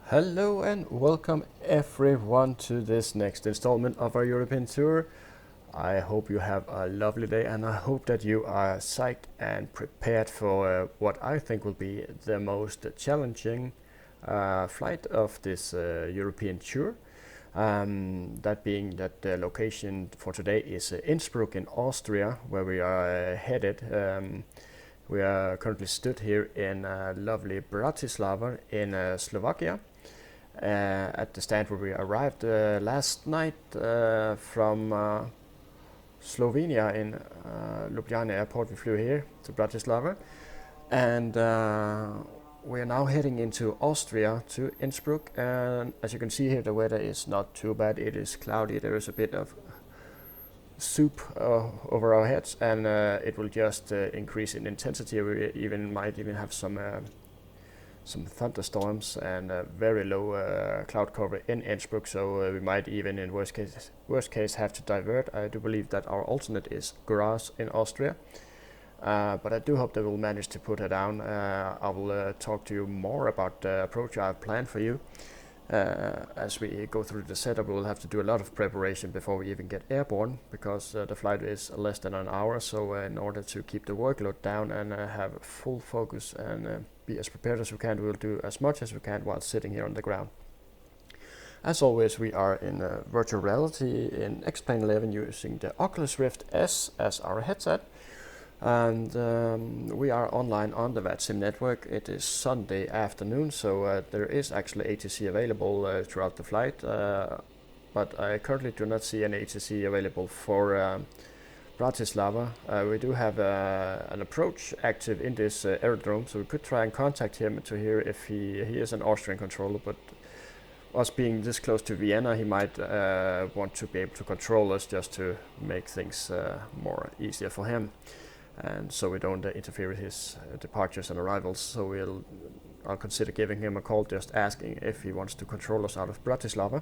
Hello and welcome everyone to this next installment of our European tour. I hope you have a lovely day and I hope that you are psyched and prepared for what I think will be the most challenging flight of this European tour. That being that the location for today is Innsbruck in Austria, where we are headed. We are currently stood here in lovely Bratislava in Slovakia. At the stand where we arrived last night from Slovenia in Ljubljana Airport. We flew here to Bratislava, and we are now heading into Austria to Innsbruck. And as you can see here, the weather is not too bad. It is cloudy. There is a bit of soup over our heads, and it will just increase in intensity. We might even have some thunderstorms and very low cloud cover in Innsbruck, so we might even in worst case have to divert. I do believe that our alternate is Graz in Austria, but I do hope that we'll manage to put her down. I will talk to you more about the approach I have planned for you. As we go through the setup, we will have to do a lot of preparation before we even get airborne, because the flight is less than an hour. So in order to keep the workload down and have full focus and be as prepared as we can, we will do as much as we can while sitting here on the ground. As always, we are in virtual reality in X-Plane 11 using the Oculus Rift S as our headset. And we are online on the VATSIM network. It is Sunday afternoon, so there is actually ATC available throughout the flight, but I currently do not see any ATC available for Bratislava. We do have an approach active in this aerodrome, so we could try and contact him to hear if he is an Austrian controller, but us being this close to Vienna, he might want to be able to control us just to make things more easier for him, and so we don't interfere with his departures and arrivals. So I'll consider giving him a call, just asking if he wants to control us out of Bratislava.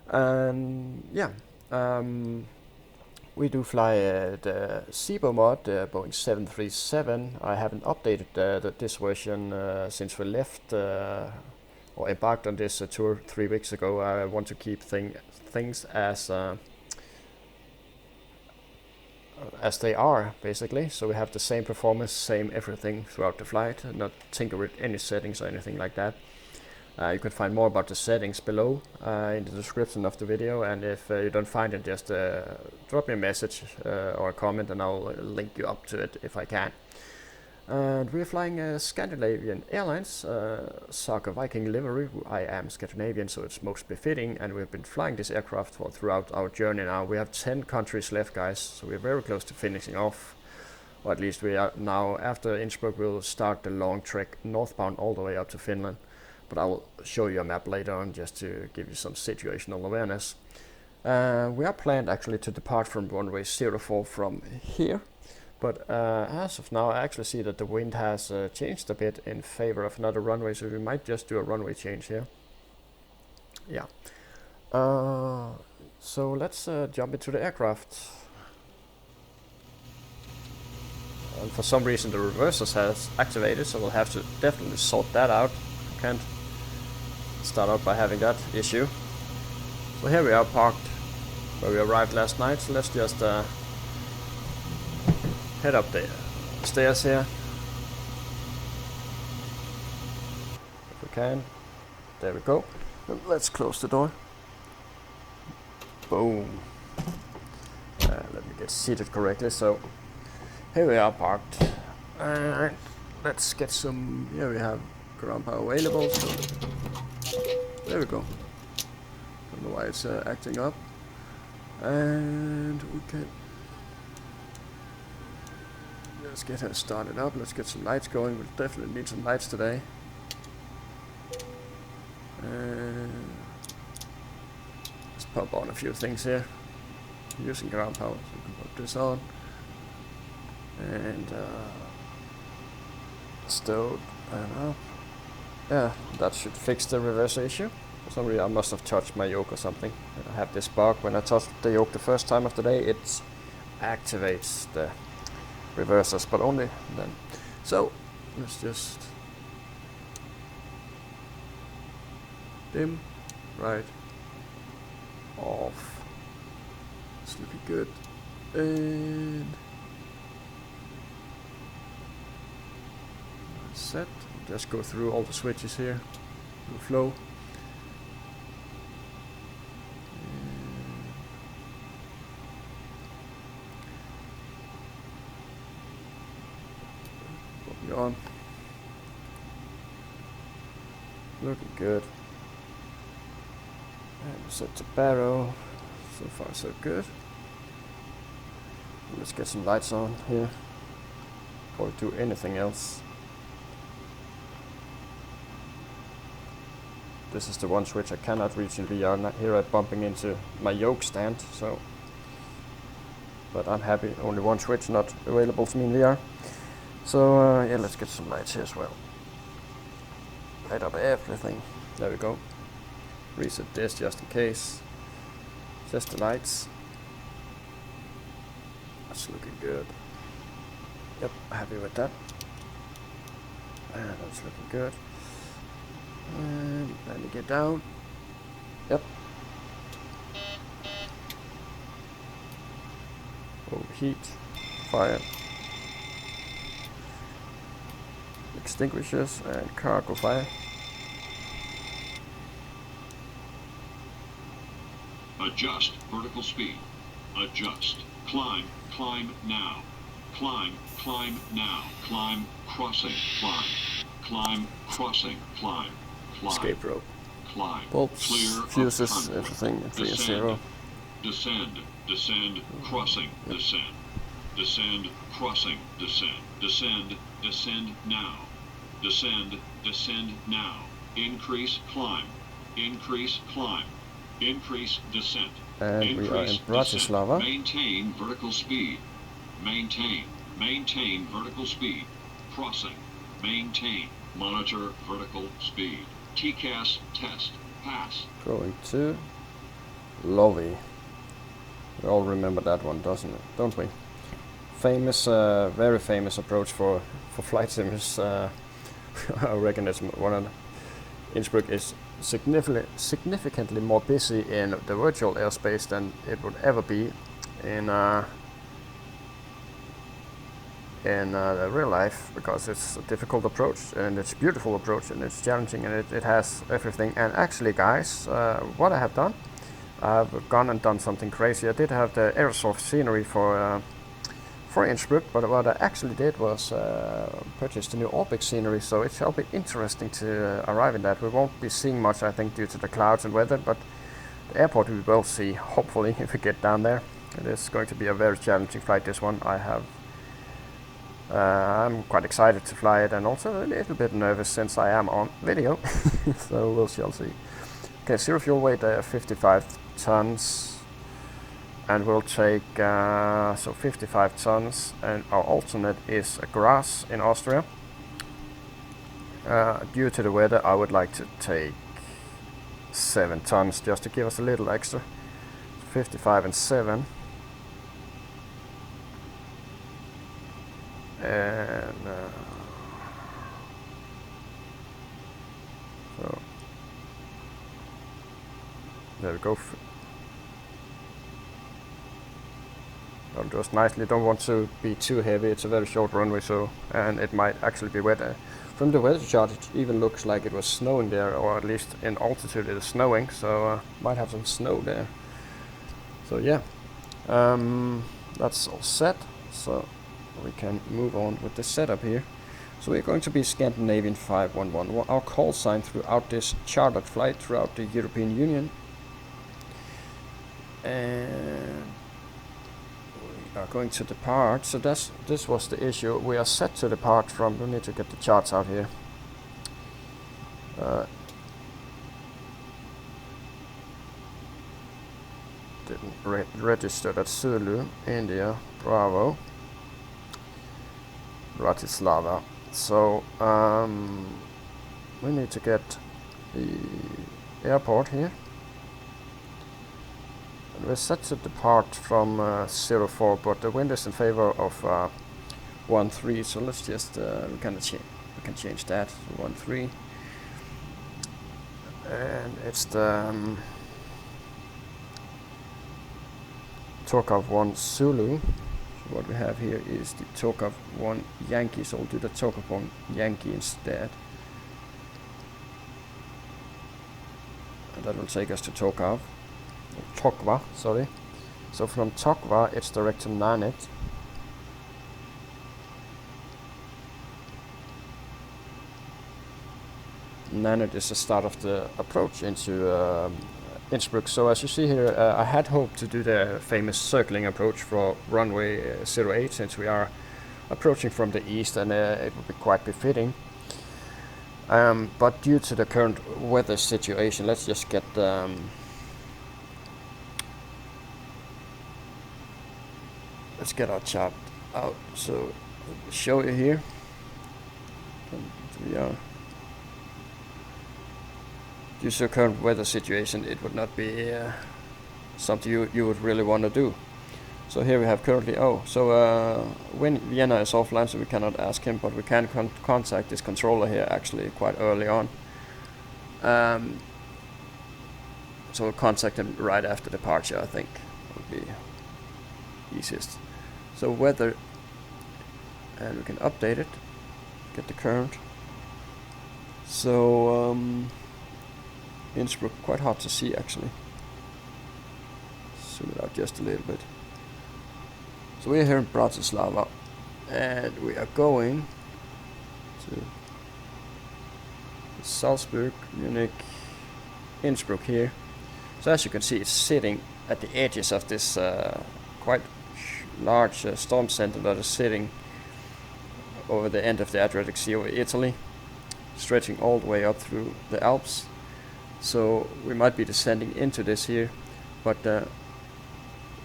And yeah, we do fly the SIBO mod, the Boeing 737. I haven't updated this version since we left or embarked on this tour 3 weeks ago. I want to keep things as they are, basically. So we have the same performance, same everything throughout the flight, not tinker with any settings or anything like that. You can find more about the settings below in the description of the video, and if you don't find it, just drop me a message or a comment and I'll link you up to it if I can. And we're flying Scandinavian Airlines, Saga Viking livery. I am Scandinavian, so it's most befitting, and we've been flying this aircraft throughout our journey now. We have 10 countries left, guys, so we're very close to finishing off, or at least we are now. After Innsbruck, we'll start the long trek northbound all the way up to Finland, but I will show you a map later on just to give you some situational awareness. We are planned actually to depart from runway 04 from here. But as of now, I actually see that the wind has changed a bit in favor of another runway, so we might just do a runway change here. Yeah. So let's jump into the aircraft. And for some reason the reversers has activated, so we'll have to definitely sort that out. Can't start out by having that issue. So here we are parked where we arrived last night, so let's just head up the stairs here if we can. There we go. And let's close the door. Boom. Let me get seated correctly. So here we are parked, and let's get some. Here we have ground power available. So there we go. Don't know why it's acting up, and we can. Let's get her started up. Let's get some lights going. We'll definitely need some lights today. Let's pop on a few things here. Using ground power, so we can put this on. And stowed and up. Yeah, that should fix the reverser issue. For some reason I must have touched my yoke or something. I have this bug. When I touched the yoke the first time of the day, it activates the reversers, but only then. So let's just dim, right, off. It's looking good. And set. Just go through all the switches here. The flow. On. Looking good. And set to barrow. So far so good. Let's get some lights on here. Or do anything else. This is the one switch I cannot reach in VR. Now here I'm bumping into my yoke stand, so. But I'm happy, only one switch not available to me in VR. So yeah, let's get some lights here as well. Light up everything. There we go. Reset this just in case. Just the lights. That's looking good. Yep, happy with that. And that's looking good. And let me get down. Yep. Overheat. Fire. Extinguishers and cargo fire. Adjust vertical speed. Adjust. Climb. Climb now. Climb. Climb now. Climb. Crossing. Climb. Climb. Crossing. Climb. Climb. Escape rope. Climb. Bolts, Clear fuses, everything in 3 and 0. Descend. Descend. Crossing. Yep. Descend. Descend. Crossing. Descend. Descend. Descend now. Descend. Descend now. Increase. Climb. Increase. Climb. Increase descent. And Increase we are in Bratislava. Descent. Maintain vertical speed. Maintain. Maintain vertical speed. Crossing. Maintain. Monitor vertical speed. TCAS test. Pass. Going to Lovey. We all remember that one, don't we? Famous, very famous approach for flight sims. I reckon it's one of Innsbruck is significantly more busy in the virtual airspace than it would ever be in the real life, because it's a difficult approach and it's a beautiful approach and it's challenging and it has everything. And actually, guys, what I have done, I've gone and done something crazy. I did have the airsoft scenery for Innsbruck, but what I actually did was purchase the new ORBX scenery, so it shall be interesting to arrive in that. We won't be seeing much, I think, due to the clouds and weather, but the airport we will see, hopefully, if we get down there. It is going to be a very challenging flight, this one. I'm quite excited to fly it, and also a little bit nervous since I am on video, so we'll shall see. Okay, zero fuel weight, 55 tons. And we'll take so 55 tons, and our alternate is a grass in Austria. Due to the weather, I would like to take 7 tons just to give us a little extra. 55 and 7. And so there we go. I'll just nicely, don't want to be too heavy, it's a very short runway, so, and it might actually be wet. From the weather chart it even looks like it was snowing there, or at least in altitude it is snowing, so might have some snow there. So yeah, that's all set, so we can move on with the setup here. So we're going to be Scandinavian 511, our call sign throughout this chartered flight throughout the European Union. And are going to depart, so this was the issue. We are set to depart from, we need to get the charts out here. Didn't register that. Zulu, India, Bravo, Bratislava. So we need to get the airport here. And we're set to depart from 04, but the wind is in favor of 13, so let's just we can change that to 13. and it's the Torkov 1 Zulu. So what we have here is the Torkov 1 Yankee, so we'll do the Torkov 1 Yankee instead. And that will take us to Tokva, sorry. So from Tokva it's direct to Nanit. Nanit is the start of the approach into Innsbruck. So as you see here, I had hoped to do the famous circling approach for runway 08, since we are approaching from the east, and it would be quite befitting. But due to the current weather situation, let's just get let's get our chart out. So I'll show you here. We are. Due to the current weather situation, it would not be something you would really want to do. So here we have currently, when Vienna is offline, so we cannot ask him, but we can contact this controller here actually quite early on. So we'll contact him right after departure, I think would be easiest. So weather, and we can update it, get the current. So Innsbruck, quite hard to see actually. Zoom it out just a little bit. So we're here in Bratislava, and we are going to Salzburg, Munich, Innsbruck here. So as you can see, it's sitting at the edges of this quite large storm center that is sitting over the end of the Adriatic Sea over Italy, stretching all the way up through the Alps. So we might be descending into this here, but the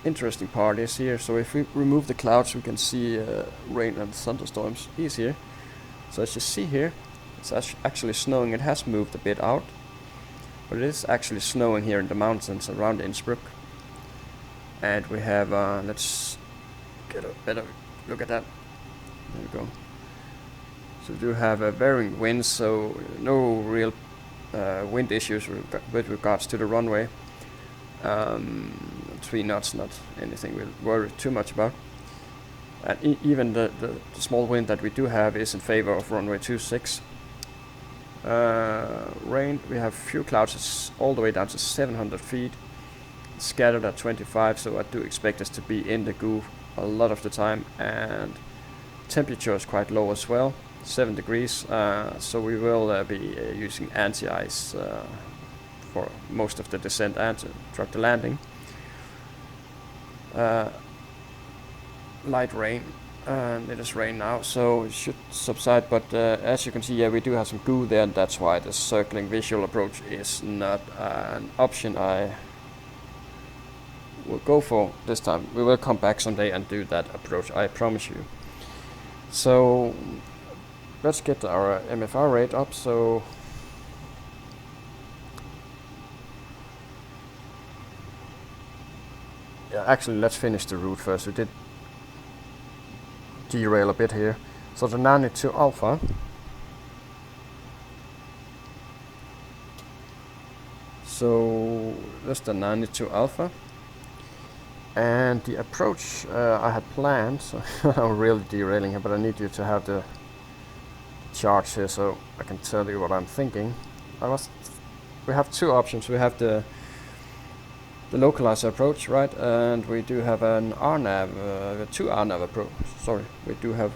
interesting part is here. So if we remove the clouds, we can see rain and thunderstorms easier. So as you see here, it's actually snowing. It has moved a bit out, but it is actually snowing here in the mountains around Innsbruck. And we have, let's get a better look at that. There we go. So we do have varying winds, so no real wind issues with regards to the runway. 3 knots, not anything we'll worry too much about. And even the small wind that we do have is in favor of runway 26. Rain, we have few clouds, it's all the way down to 700 feet, scattered at 25, so I do expect us to be in the goo a lot of the time, and temperature is quite low as well, 7 degrees, so we will be using anti-ice for most of the descent and to track the landing. Light rain, and it is rain now, so it should subside, but as you can see, yeah, we do have some goo there, and that's why the circling visual approach is not an option I will go for this time. We will come back someday and do that approach, I promise you. So let's get our MFR rate up. So yeah, actually let's finish the route first. We did derail a bit here. So the 92 Alpha, so that's the 92 Alpha, and the approach I had planned, so I'm really derailing here, but I need you to have the charts here so I can tell you what I'm thinking. We have two options. We have the localizer approach, right, and we do have an RNAV, two RNAV approach. Sorry, we do have,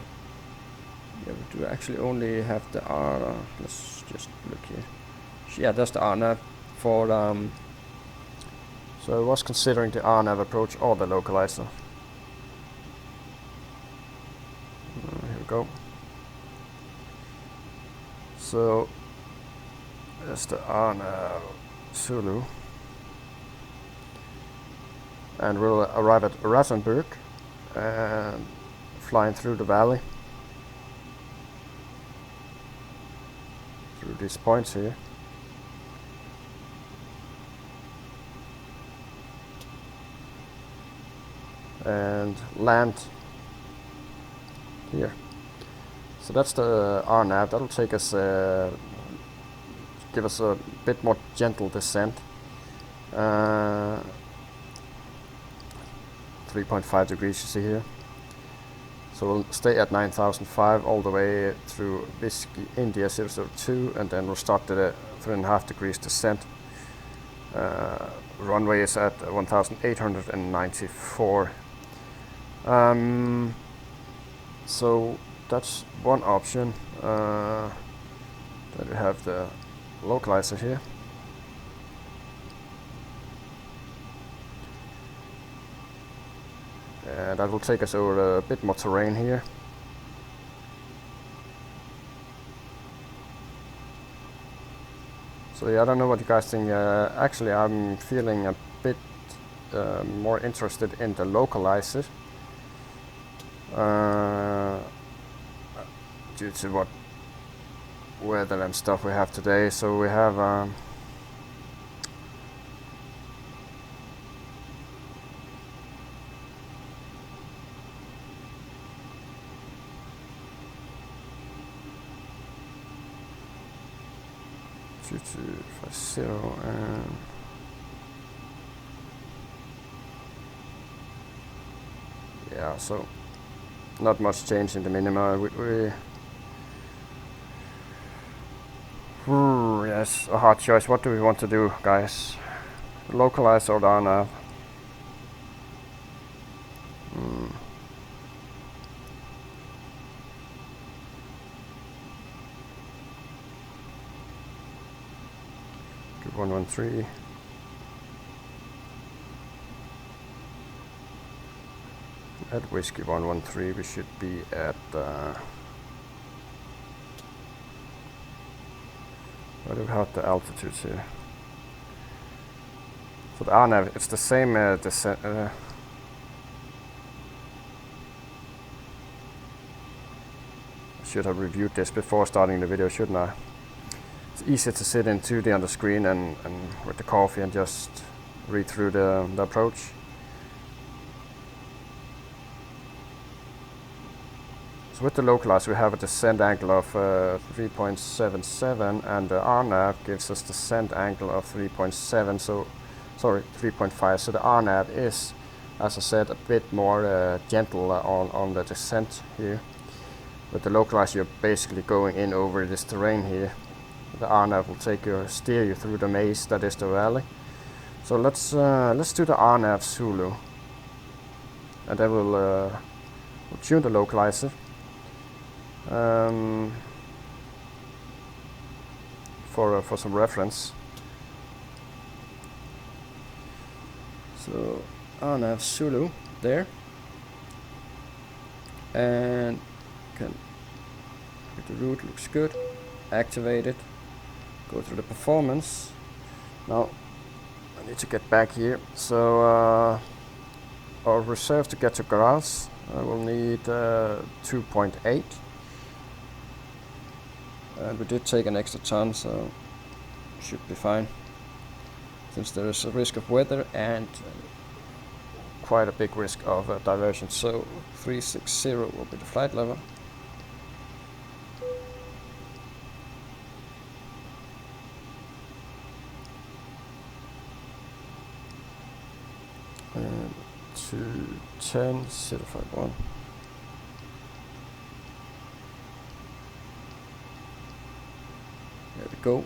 yeah, we do actually only have the R. Let's just look here. Yeah, that's the RNAV for. So I was considering the RNAV approach or the localizer. Here we go. So that's the RNAV Zulu. And we'll arrive at Rasenburg and flying through the valley through these points here. And land here. So that's the RNAV. That'll take us give us a bit more gentle descent. 3.5 degrees you see here. So we'll stay at 9005 all the way through Whiskey India 002, and then we'll start the 3.5 degrees descent. Runway is at 1894. So that's one option. Then we have the localizer here. And that will take us over a bit more terrain here. So yeah, I don't know what you guys think. Actually, I'm feeling a bit more interested in the localizer. Due to what weather and stuff we have today. So we have two two 50 and yeah, so not much change in the minima. Yes, a hard choice. What do we want to do, guys? Localize or down nav? Do 113. At Whiskey 113 we should be at where do we have the altitudes here? So the RNAV, it's the same descent. I should have reviewed this before starting the video, shouldn't I? It's easier to sit in 2D on the screen and with the coffee and just read through the approach. So with the localizer we have a descent angle of 3.77 and the RNAV gives us descent angle of 3.7, so sorry, 3.5. So the RNAV is, as I said, a bit more gentle on the descent here. With the localizer you're basically going in over this terrain here. The RNAV will steer you through the maze that is the valley. So let's do the RNAV Zulu, and then we'll tune the localizer. For some reference. So RNAV Zulu there, and the route looks good. Activate it. Go through the performance. Now I need to get back here. So our reserve to get to Graz, I will need 2.8. And we did take an extra ton, so should be fine. Since there is a risk of weather and quite a big risk of diversion. So 360 will be the flight level. And 210 051. There we go,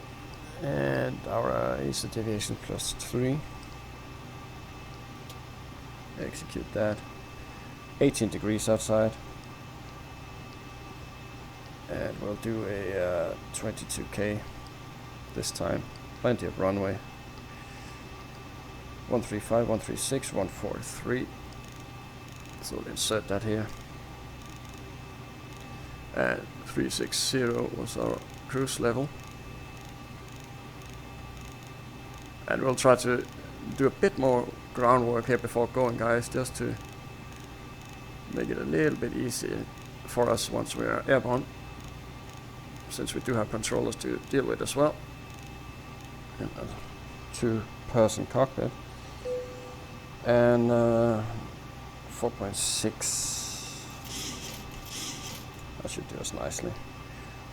and our easy deviation +3. Execute that. 18 degrees outside, and we'll do a 22k this time. Plenty of runway. 135, 136, 143. So we'll insert that here. And 360 was our cruise level. And we'll try to do a bit more groundwork here before going, guys, just to make it a little bit easier for us once we are airborne, since we do have controllers to deal with as well. And a 2-person cockpit. And 4.6. That should do us nicely.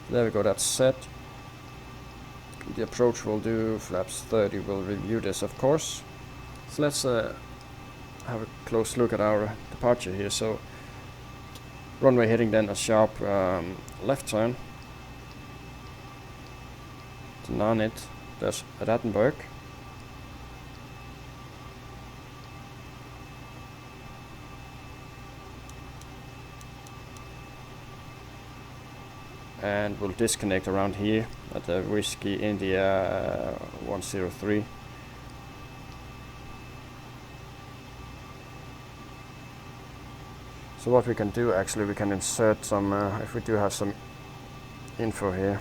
There we go, that's set. The approach will do, flaps 30 will review this, of course. So let's have a close look at our departure here. So runway heading then a sharp left turn to Nanit, that's Rattenberg. And we'll disconnect around here at the Whiskey India 103. So what we can do, actually, we can insert some, if we do have some info here.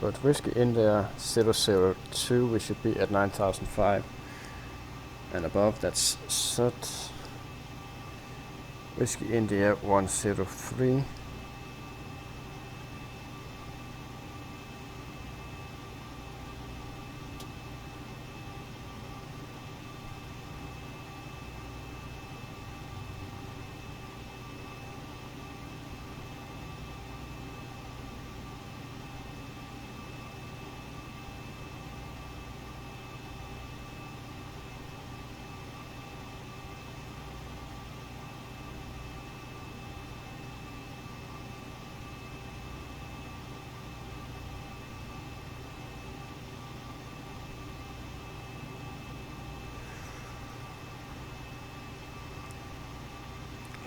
So at Whiskey India 002, we should be at 9005 and above. That's set. Whiskey India 103.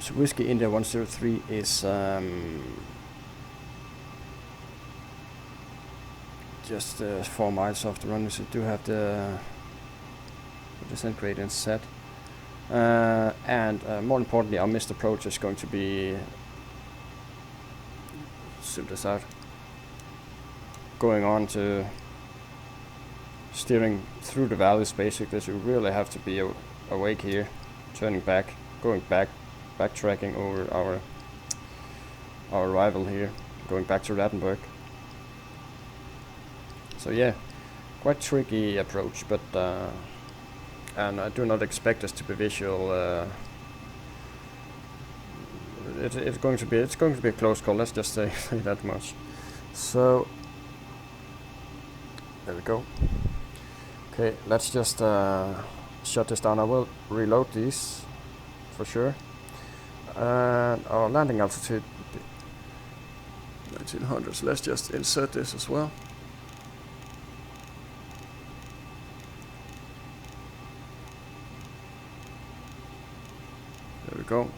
So Whiskey India 103 is just 4 miles off the runway, so we do have the descent gradient set. And more importantly, our missed approach is going to be, zoom this out, going on to steering through the valleys basically, so we really have to be awake here, turning back, going back, backtracking over our arrival here, going back to Rattenberg. So yeah, quite tricky approach, but and I do not expect us to be visual. It's going to be a close call. Let's just say that much. So there we go. Okay, let's just shut this down. I will reload these for sure. And our landing altitude 1900, so let's just insert this as well. There we go.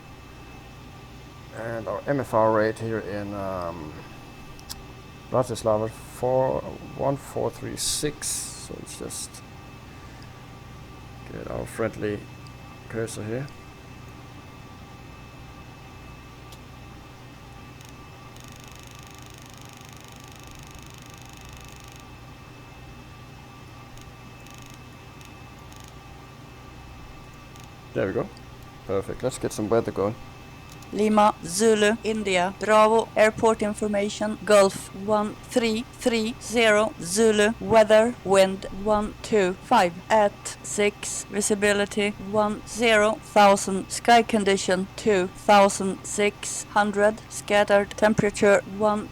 And our MFR rate here in Bratislava 1436. So let's just get our friendly cursor here. There we go. Perfect. Let's get some weather going. Lima, Zulu, India, Bravo, airport information, Gulf 1330, Zulu, weather, wind 125, at 6, visibility 10,000, sky condition 2600, scattered, temperature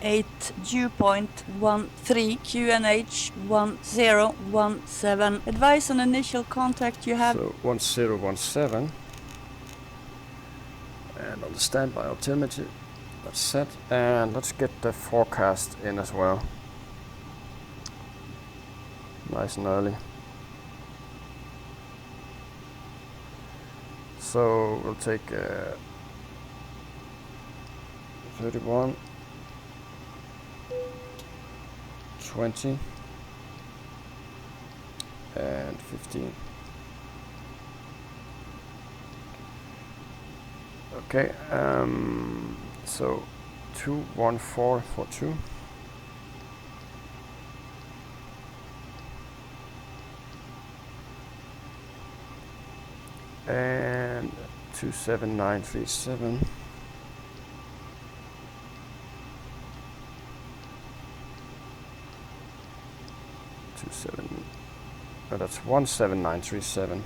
18, dew point 13, QNH 1017, advise on initial contact you have. So 1017. And on the standby altimeter, that's set. And let's get the forecast in as well. Nice and early. So we'll take 31, 20, and 15. Okay, so 21442. And 27937. 27. Oh, that's 17937.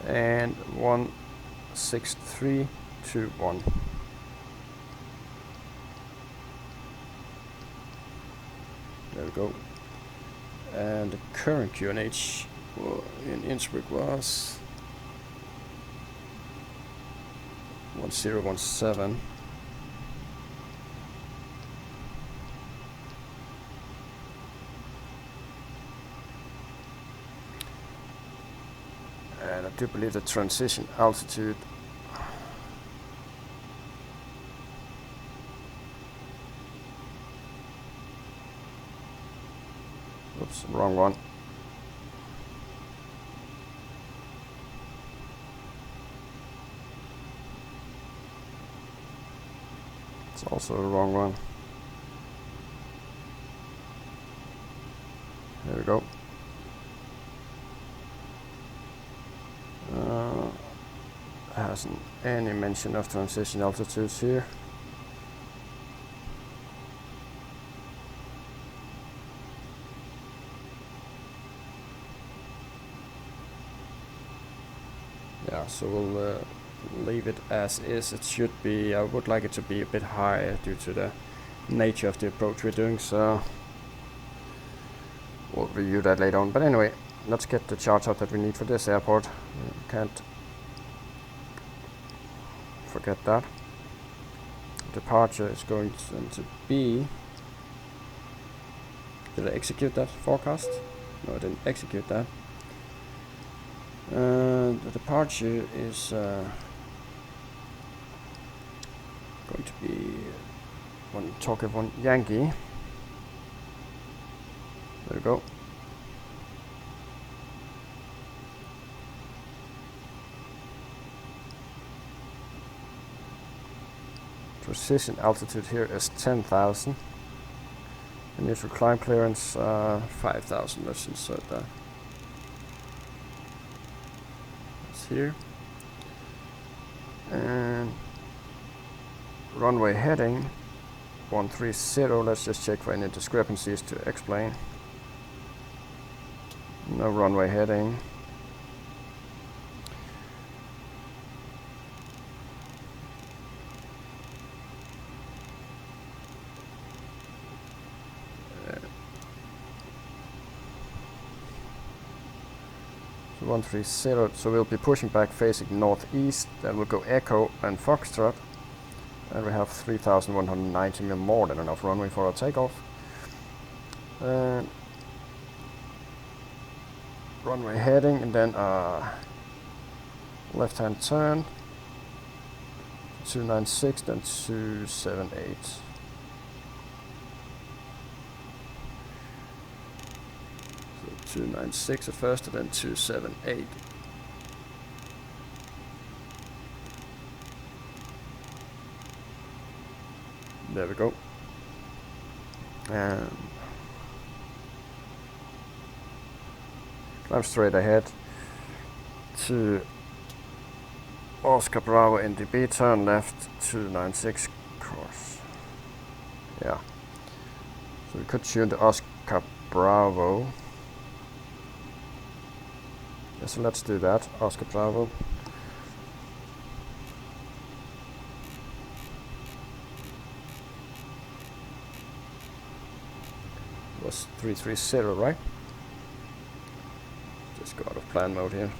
And 16321. There we go. And the current QNH in Innsbruck was 1017. And I do believe the transition altitude oops, wrong one. It's also the wrong one. There we go. Hasn't any mention of transition altitudes here. Yeah, so we'll leave it as is. It should be, I would like it to be a bit higher due to the nature of the approach we're doing, so we'll review that later on. But anyway, let's get the charts out that we need for this airport. Can't forget that. Departure is going to be... Did I execute that forecast? No, I didn't execute that. The departure is going to be one Tokyo 1 Yankee. There we go. Precision altitude here is 10,000. Initial climb clearance 5,000. Let's insert that. That's here. And runway heading 130. Let's just check for any discrepancies to explain. No runway heading. So 130, so we'll be pushing back facing northeast, then we'll go Echo and Foxtrot, and we have 3,190 more than enough runway for our takeoff. And runway heading, and then left hand turn 296, then 278. So 296 at first, and then 278. There we go. And climb straight ahead to Oscar Bravo NDB, turn left 296 course. Yeah. So we could tune to Oscar Bravo. Yeah, so let's do that. Oscar Bravo. Was 330, right? Just go out of plan mode here.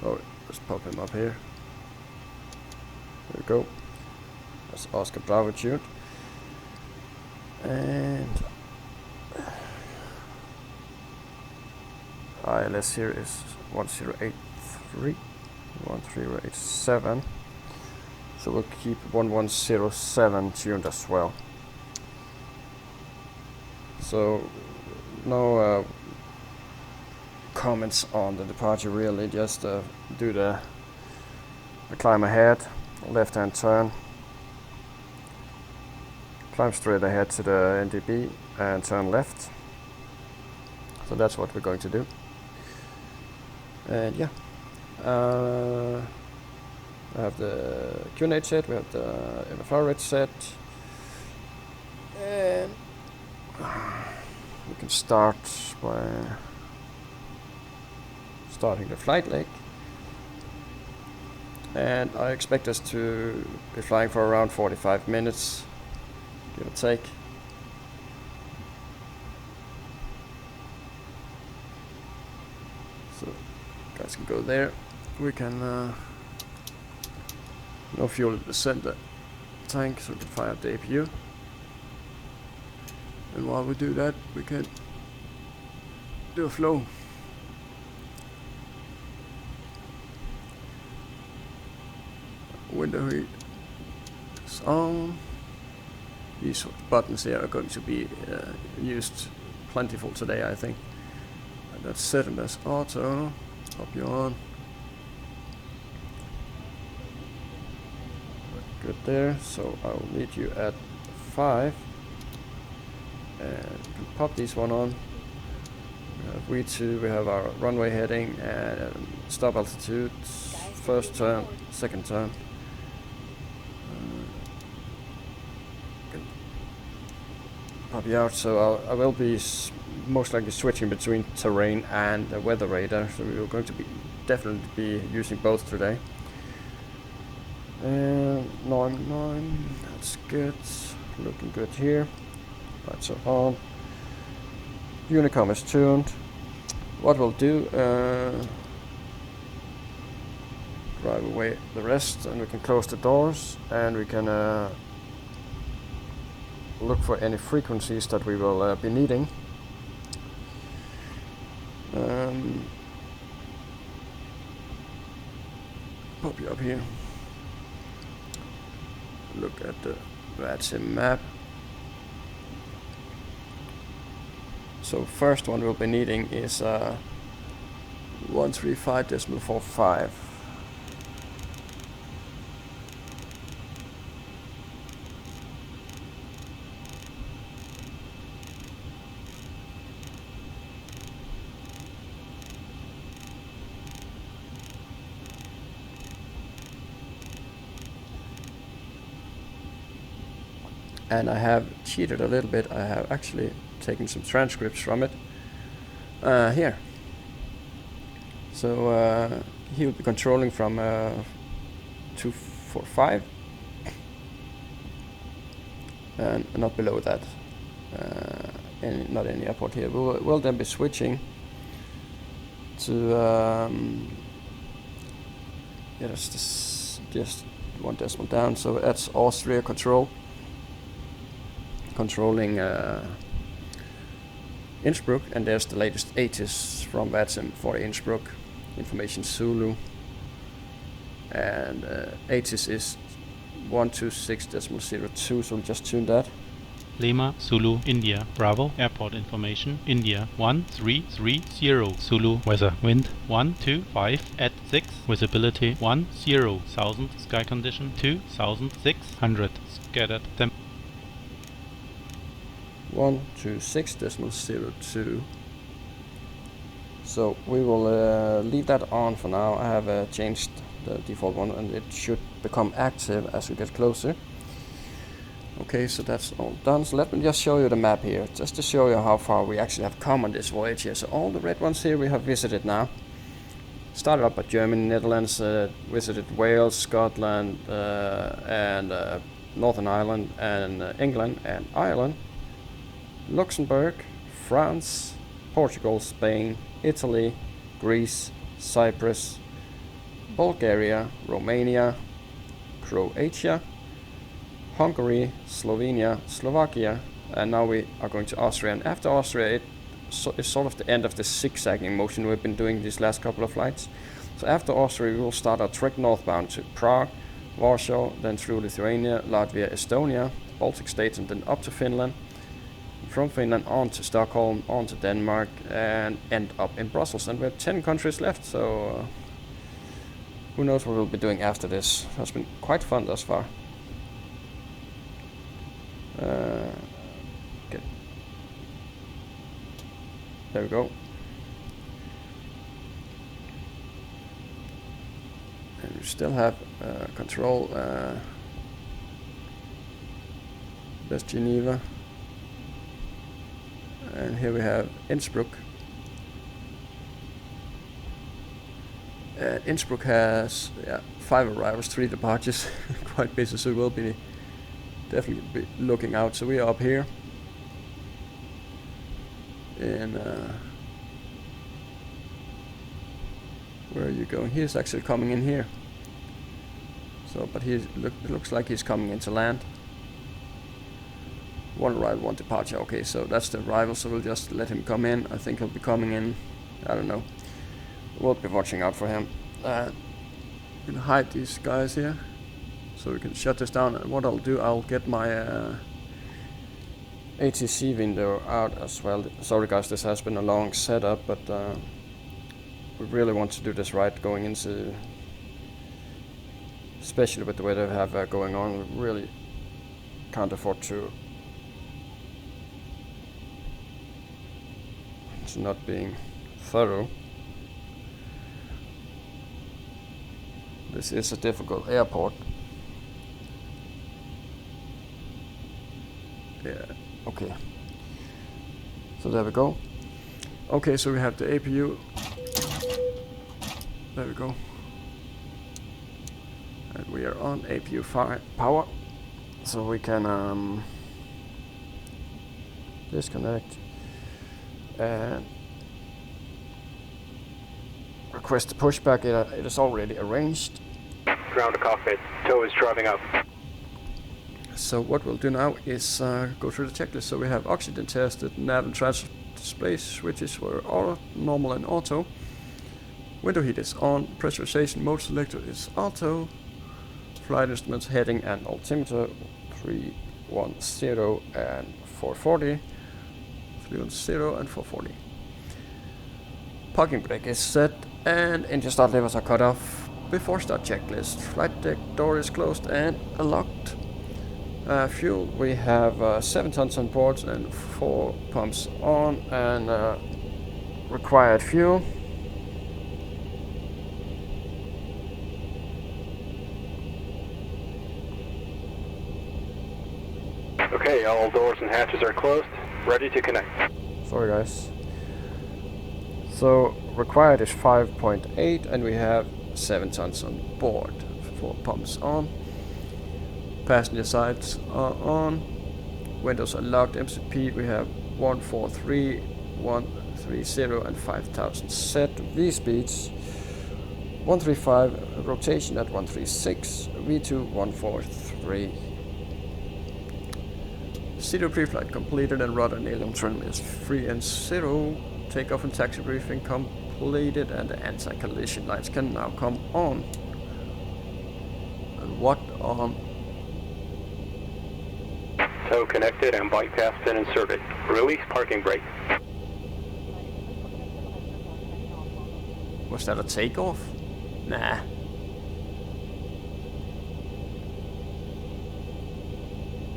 Oh, let's pop him up here. There we go. That's Oscar Bravo tuned. And ILS here is 1083, 1087. So we'll keep 1107 tuned as well. So no comments on the departure really, just do the climb ahead, left hand turn, climb straight ahead to the NDB and turn left. So that's what we're going to do. And yeah, I have the QNH set, we have the MFR rate set, and we can start by starting the flight leg. And I expect us to be flying for around 45 minutes, give or take. So guys can go there. We can no fuel in the center tank, so we can fire up the APU. And while we do that, we can do a flow. Window heat is on. These buttons here are going to be used plentiful today, I think. And that's set them as auto. Up you on. Good there. So I will meet you at 5. And you can pop these one on. We have V2, we have our runway heading and stop altitude. First turn, second turn. Pop you out, so I will be most likely switching between terrain and the weather radar, so we're going to be definitely be using both today. And 9, that's good, looking good here. Lights are on. Unicom is tuned. What we'll do, drive away the rest, and we can close the doors, and we can look for any frequencies that we will be needing. Pop you up here. Look at the VATSIM map. So first one we'll be needing is 135.45. And I have cheated a little bit. I have actually taken some transcripts from it here. So he will be controlling from 245 and not below that. Not any airport here. We'll then be switching to just one decimal down. So that's Austria control. Controlling Innsbruck, and there's the latest ATIS from VATSIM for Innsbruck, information Zulu, and ATIS is 126.02, so we'll just tune that. Lima, Zulu, India, Bravo, airport information, India, 1330, Zulu, weather, wind, 125 at 6, visibility, 10,000, sky condition, 2,600, scattered temperature. 126.02. So we will leave that on for now. I have changed the default one, and it should become active as we get closer. Okay, so that's all done. So let me just show you the map here, just to show you how far we actually have come on this voyage here. So all the red ones here we have visited now. Started up at Germany, Netherlands, visited Wales, Scotland, and Northern Ireland, and England and Ireland. Luxembourg, France, Portugal, Spain, Italy, Greece, Cyprus, Bulgaria, Romania, Croatia, Hungary, Slovenia, Slovakia, and now we are going to Austria. And after Austria, it's sort of the end of the zigzagging motion we've been doing these last couple of flights. So after Austria, we will start our trek northbound to Prague, Warsaw, then through Lithuania, Latvia, Estonia, Baltic states, and then up to Finland. From Finland on to Stockholm, on to Denmark, and end up in Brussels. And we have 10 countries left, so who knows what we'll be doing after this. It has been quite fun thus far. There we go. And we still have control. That's Geneva. And here we have Innsbruck. Innsbruck has 5 arrivals, 3 departures. Quite busy, so we'll be definitely be looking out. So we are up here. And where are you going? He's actually coming in here. So, but it looks like he's coming into land. 1 arrival, 1 departure. Okay, so that's the arrival, so we'll just let him come in. I think he'll be coming in, I don't know. We'll be watching out for him. We can hide these guys here, so we can shut this down. And what I'll do, I'll get my ATC window out as well. Sorry guys, this has been a long setup, but we really want to do this right going into, especially with the weather we have going on. We really can't afford to not being thorough. This is a difficult airport. Yeah, okay. So there we go. Okay, so we have the APU. There we go. And we are on APU power. So we can disconnect and request a pushback. It is already arranged. Ground to cockpit. Tow is driving up. So what we'll do now is go through the checklist. So we have oxygen tested, nav and transfer display switches were all normal and auto. Window heat is on, pressurization mode selector is auto. Flight instruments, heading and altimeter 310 and 440. 310 and 440. Parking brake is set and engine start levers are cut off before start checklist. Flight deck door is closed and locked. Fuel, we have 7 tons on board and 4 pumps on, and required fuel. Okay, all doors and hatches are closed. Ready to connect. Sorry guys. So required is 5.8 and we have 7 tons on board. 4 pumps on. Passenger sides are on. Windows are locked. MCP we have 143, 130 and 5000 set. V speeds 135, rotation at 136, V2 143. Zero pre-flight completed and rudder and helium trim is free and 0. Takeoff and taxi briefing completed and the anti-collision lights can now come on. And what on? Tow connected and bypass pin inserted. Release parking brake. Was that a takeoff? Nah.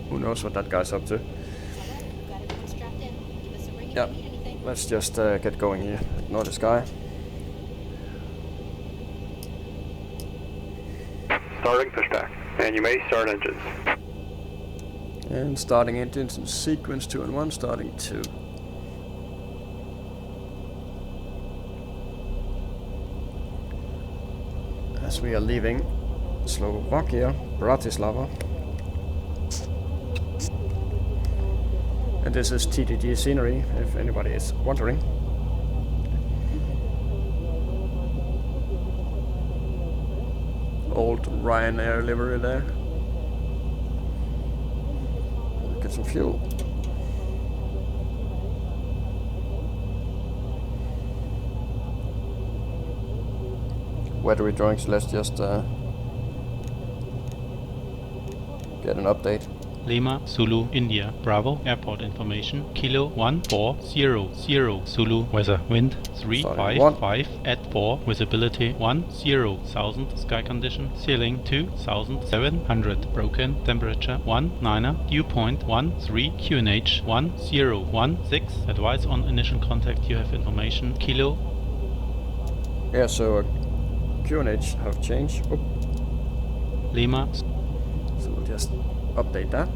Who knows what that guy's up to? Yeah, let's just get going here. Ignore this guy. Starting pushback, and you may start engines. And starting engines in sequence 2 and 1, starting 2. As we are leaving Slovakia, Bratislava. And this is TTG scenery, if anybody is wondering. Old Ryanair livery there. Get some fuel. Weather drawings, let's just get an update. Lima, Zulu, India, Bravo, airport information, Kilo 1400, Zulu, weather, wind Starting 355 at 4, visibility 10,000, sky condition, ceiling 2700, broken, temperature 19, dew point 13, QNH 1016, advise on initial contact, you have information, Kilo. Yeah, so QNH have changed. Oop. Lima, So we'll just update that.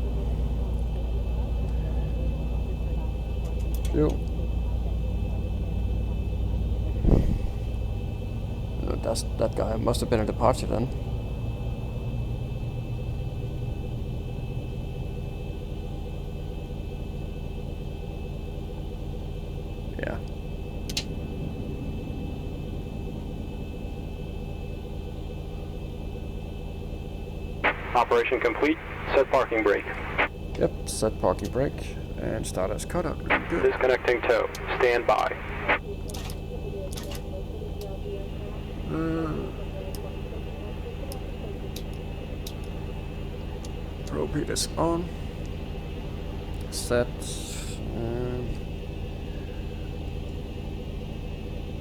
Yo. No, that guy must have been a departure then. Yeah. Operation complete. Set parking brake. Yep, set parking brake and start as cutout. Good. Disconnecting tow. Stand by. Cockpit is on. Set.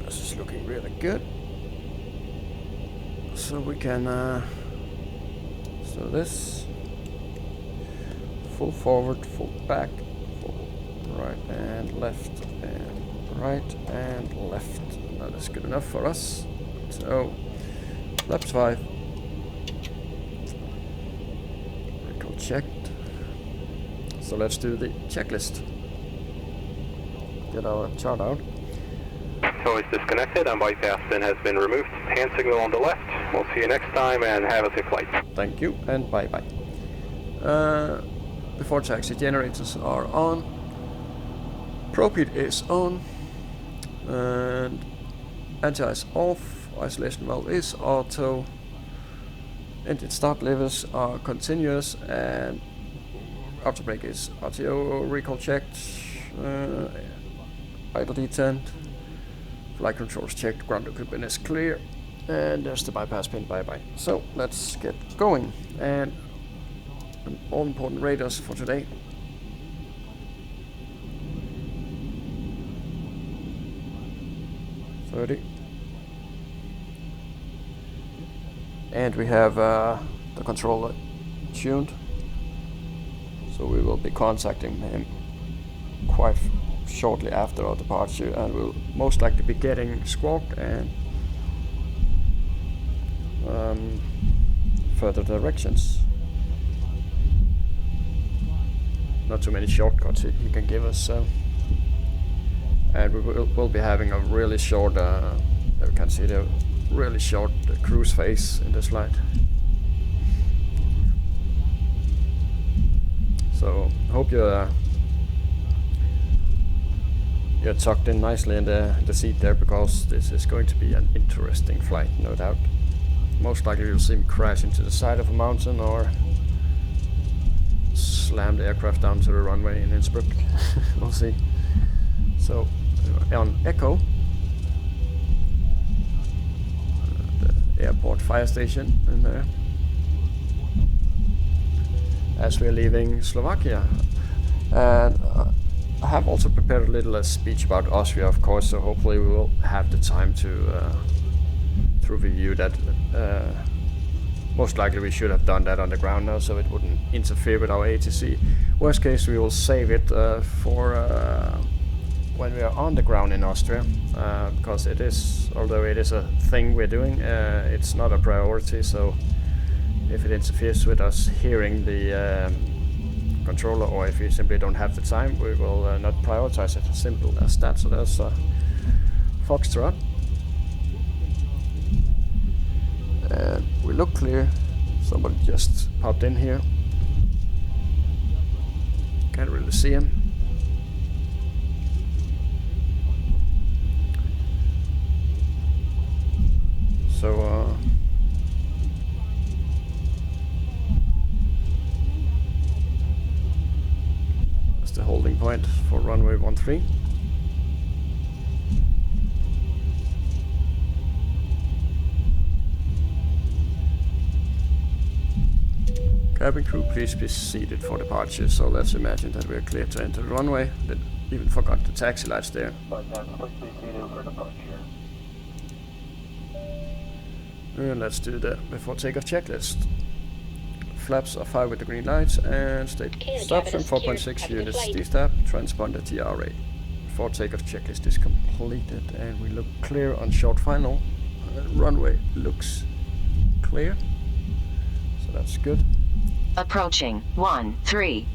This is looking really good. So we can. So this. Full forward, full back, full right and left and right and left. That is good enough for us. So left 5. Vehicle checked. So let's do the checklist. Get our chart out. Tow is disconnected and bypass pin has been removed. Hand signal on the left. We'll see you next time and have a safe flight. Thank you and bye bye. Before taxi, generators are on. Propit is on. And anti is off. Isolation valve is auto. Engine start levers are continuous and auto brake is RTO. Recall checked. Idle detent. Flight controls checked. Ground equipment is clear. And there's the bypass pin. Bye bye. So let's get going. And all important radars for today. And we have the controller tuned, so we will be contacting him quite shortly after our departure, and we'll most likely be getting squawk and further directions. Not too many shortcuts he can give us, so. And we'll be having a really short, you can see the really short cruise phase in this flight. So hope you're tucked in nicely in the seat there, because this is going to be an interesting flight, no doubt. Most likely you'll see me crash into the side of a mountain or slam the aircraft down to the runway in Innsbruck. We'll see. So on Echo, the airport fire station in there, as we're leaving Slovakia. And I have also prepared a little speech about Austria, of course, so hopefully we will have the time to review that. Most likely we should have done that on the ground now, so it wouldn't interfere with our ATC. Worst case, we will save it for when we are on the ground in Austria, because it is, although it is a thing we're doing, it's not a priority. So if it interferes with us hearing the controller, or if we simply don't have the time, we will not prioritize it. Simple as that. So there's Foxtrot. And we look clear. Somebody just popped in here. Can't really see him. So that's the holding point for runway 13. Cabin crew, please be seated for departure. So let's imagine that we're clear to enter the runway. They even forgot the taxi lights there. And let's do the before takeoff checklist. Flaps are 5 with the green lights and stop trim 4.6 units D-step, transponder TRA. Before takeoff checklist is completed and we look clear on short final. Runway looks clear, so that's good. Approaching 13.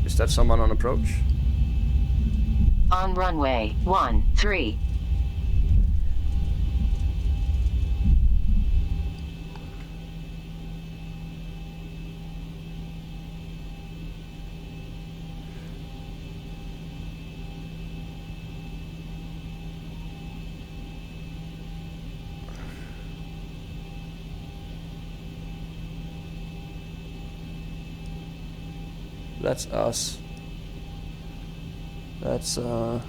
Is that someone on approach? On runway 13. That's us. That's so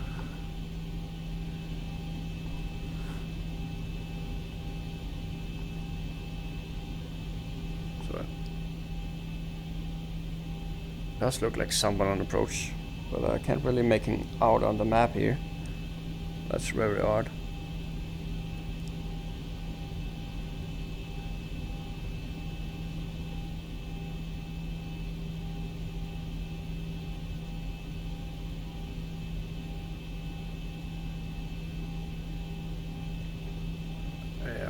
does look like someone on approach, but I can't really make him out on the map here. That's very odd.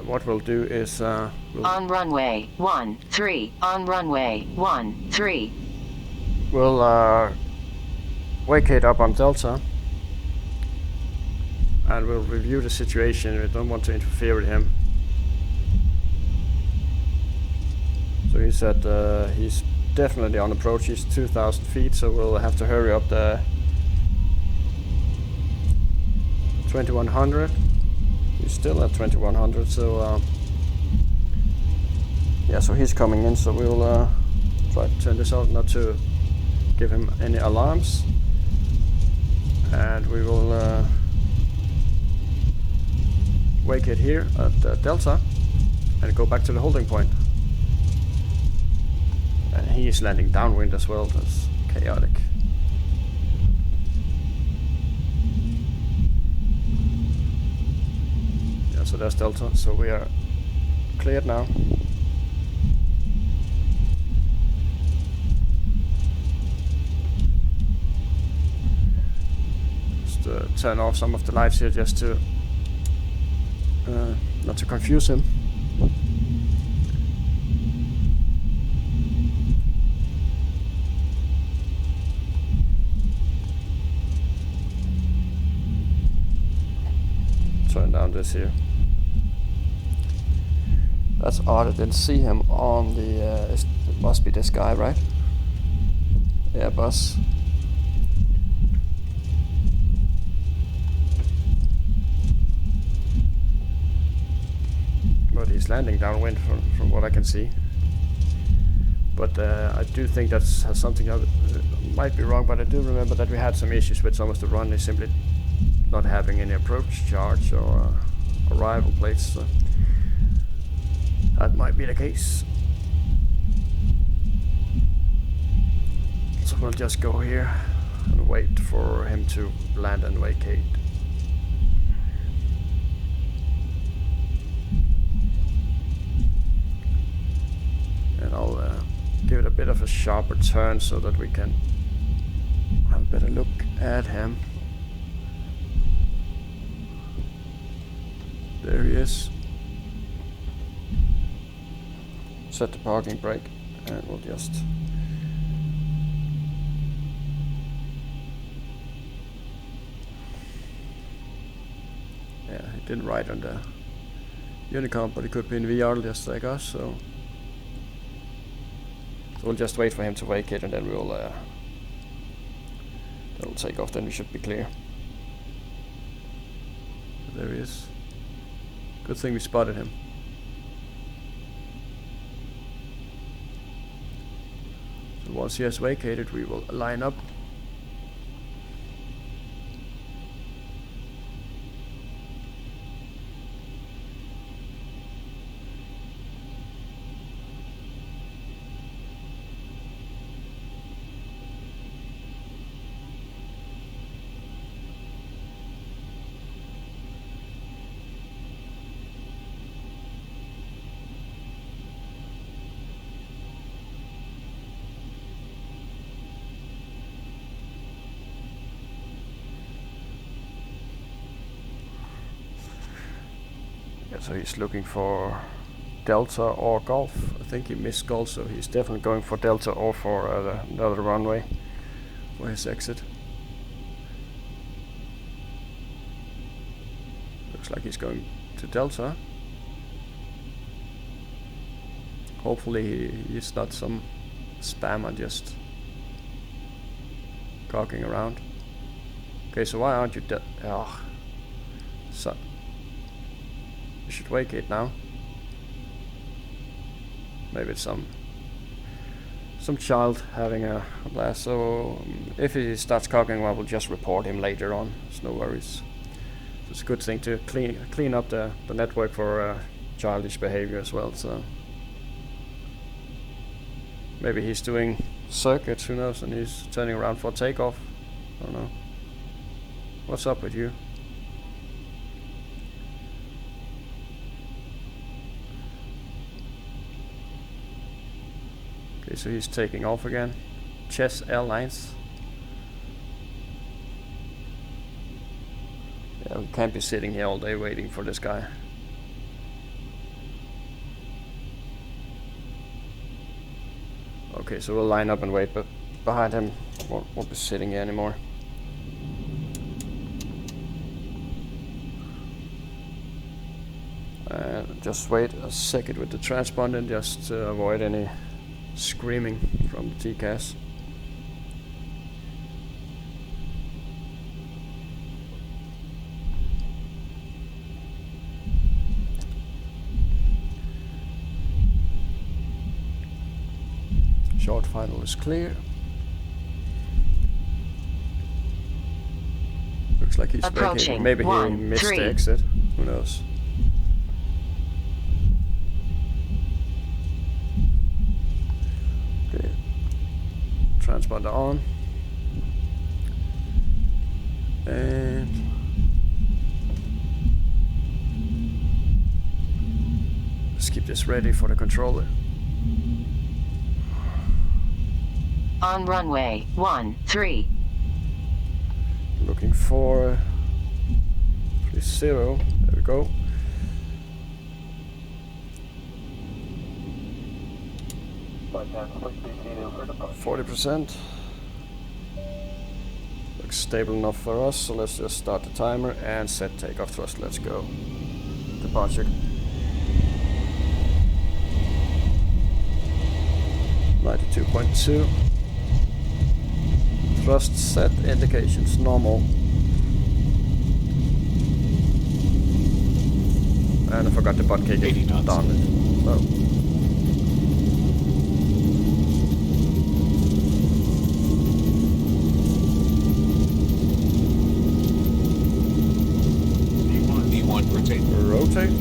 What we'll do is on runway 13. On runway 13. We'll vacate up on Delta and we'll review the situation. We don't want to interfere with him. So he said he's definitely on approach. He's 2,000 feet, so we'll have to hurry up the 2100. He's still at 2100, so yeah, so he's coming in, so we'll try to turn this out not to give him any alarms, and we will vacate here at Delta and go back to the holding point. And he is landing downwind as well. That's chaotic. Yeah, so that's Delta, so we are cleared now. Turn off some of the lights here just to not to confuse him. Turn down this here. That's odd, I didn't see him on the it must be this guy, right? Airbus. But he's landing downwind from what I can see. But I do think that's something that might be wrong, but I do remember that we had some issues with some of the runways simply not having any approach charge or arrival plates. So that might be the case. So we'll just go here and wait for him to land and vacate. And I'll give it a bit of a sharper turn so that we can have a better look at him. There he is. Set the parking brake and we'll just yeah, he didn't write on the Unicom, but he could be in VR just like us, so we'll just wait for him to vacate and then we'll take off, then we should be clear. There he is. Good thing we spotted him. Once he has vacated, we will line up. So he's looking for Delta or Golf. I think he missed Golf, so he's definitely going for Delta or for another runway for his exit. Looks like he's going to Delta. Hopefully he's not some spammer just cocking around. Okay, so why aren't you so you should vacate now. Maybe it's some child having a blast. So if he starts cocking, well, we'll just report him later on. There's no worries. So it's a good thing to clean up the network for childish behavior as well. So maybe he's doing circuits, who knows, and he's turning around for takeoff. I don't know. What's up with you? Okay, so he's taking off again. Chess Airlines. Yeah, we can't be sitting here all day waiting for this guy. Okay, so we'll line up and wait, but behind him won't be sitting here anymore. Just wait a second with the transponder just to avoid any screaming from the TCAS. Short final is clear. Looks like he's approaching. Maybe he missed the exit. Who knows? Okay. Transponder on. And let's keep this ready for the controller. On runway 13. Looking for 30. There we go. %. Looks stable enough for us, so let's just start the timer and set takeoff thrust. Let's go. Departure. 92.2. Thrust set, indications normal. And I forgot to butt kick it. 80 knots. Darn it. Oh. V1 rotate. Rotate.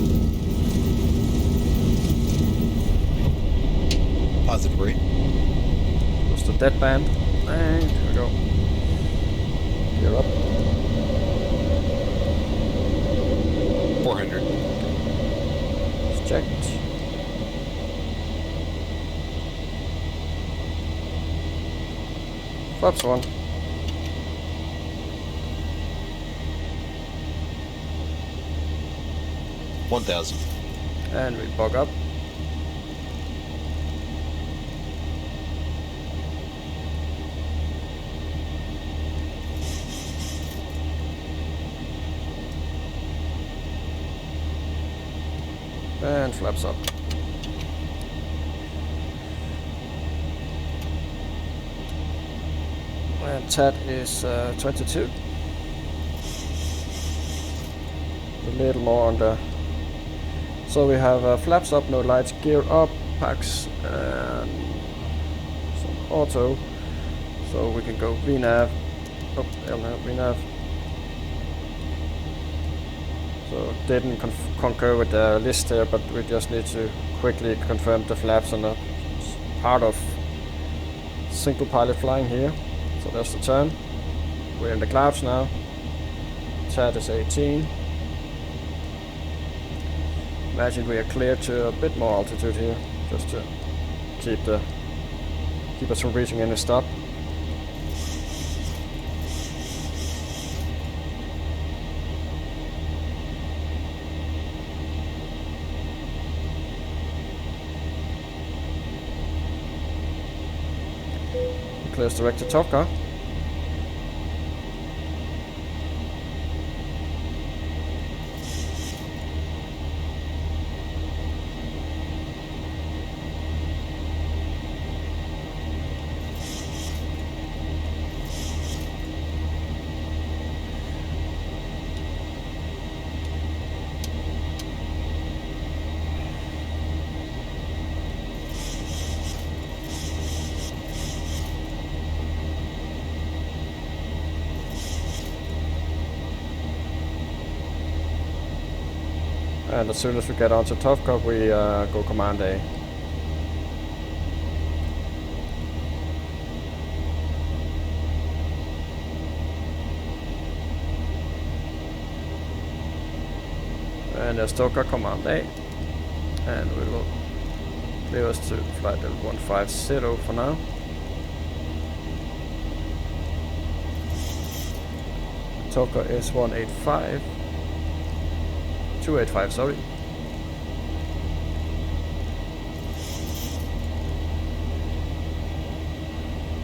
Positive rate. Just the dead band. And here we go. Gear up. 400. It's checked. Flaps on. $1,000. And we bug up. And flaps up. And TAT is 22. A little more on the. So we have flaps up, no lights, gear up, packs, and some auto, so we can go VNAV, LNAV, VNAV. So didn't concur with the list here, but we just need to quickly confirm the flaps are not part of single pilot flying here. So that's the turn. We're in the clouds now. TAT is 18. Imagine we are clear to a bit more altitude here, just to keep us from reaching any stop. Clears direct to top car. And as soon as we get onto top car, we go command A. And there's Stoker command A. And we will clear us to flight level 150 for now. Stoker is 185. 285, sorry.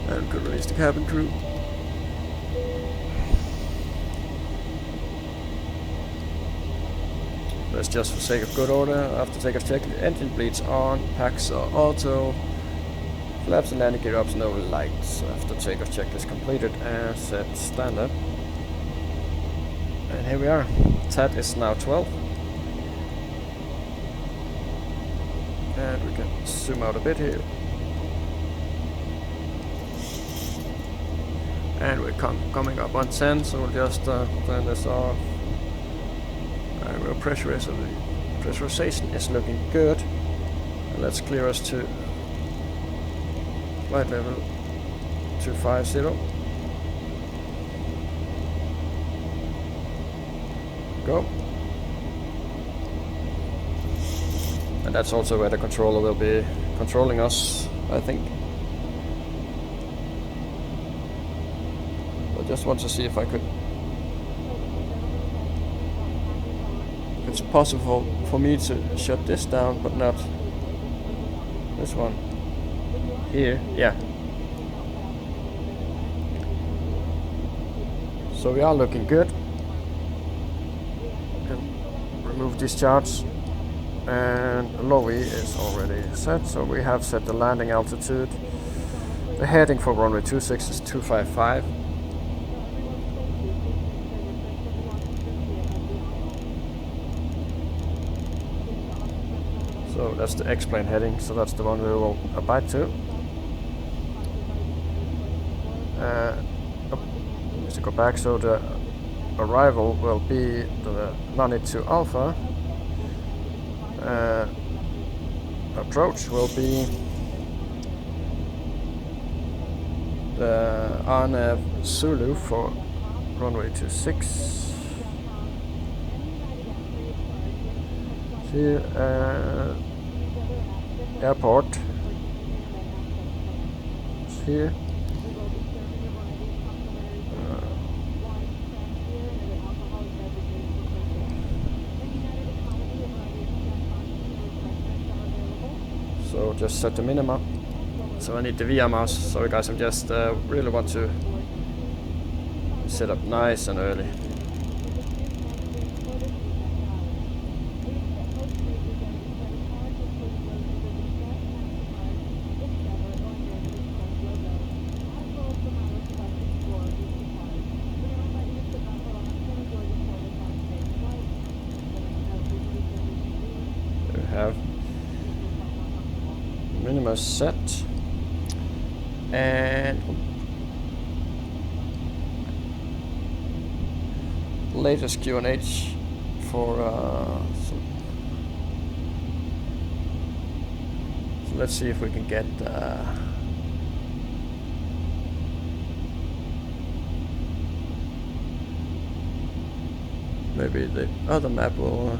And we could release the cabin crew. That's just for sake of good order. After takeoff check, engine bleeds on, packs are auto, flaps and landing gear ups no lights. After takeoff check is completed and set standard. And here we are. TAT is now 12. And we can zoom out a bit here. And we're coming up on 10, so we'll just turn this off. And our pressurization is looking good. And let's clear us to flight level 250. Go. And that's also where the controller will be controlling us, I think. I just want to see if it's possible for me to shut this down, but not this one here. Yeah. So we are looking good. Remove discharge. And Lowy is already set, so we have set the landing altitude. The heading for runway 26 is 255. So that's the X-plane heading, so that's the one we will abide to. Just to go back, so the arrival will be the 92 Alpha. Approach will be the RNAV Zulu for runway 26. Here, airport is here. So just set the minima. So I need the VR mouse. Sorry guys, I'm just really want to set up nice and early. We have minima set. And latest QNH for so let's see if we can get maybe the other map will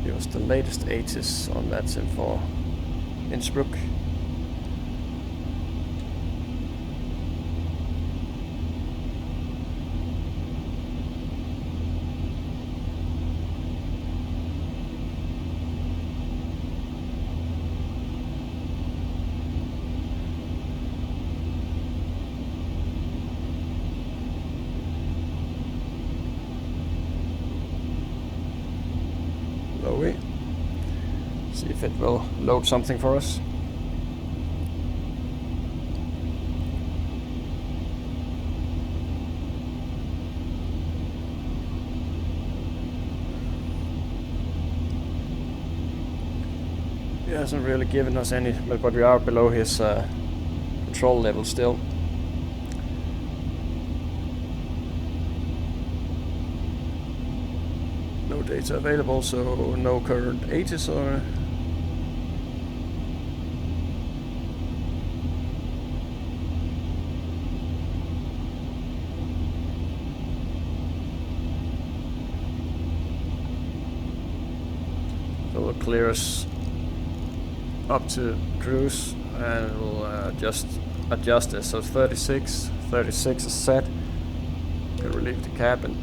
give us the latest H's on that sim for Innsbruck. See if it will load something for us. He hasn't really given us any, but we are below his control level still. No data available, so no current H's or. So we'll clear us up to cruise and we'll just adjust this. So 36 is set. Can relieve the cabin.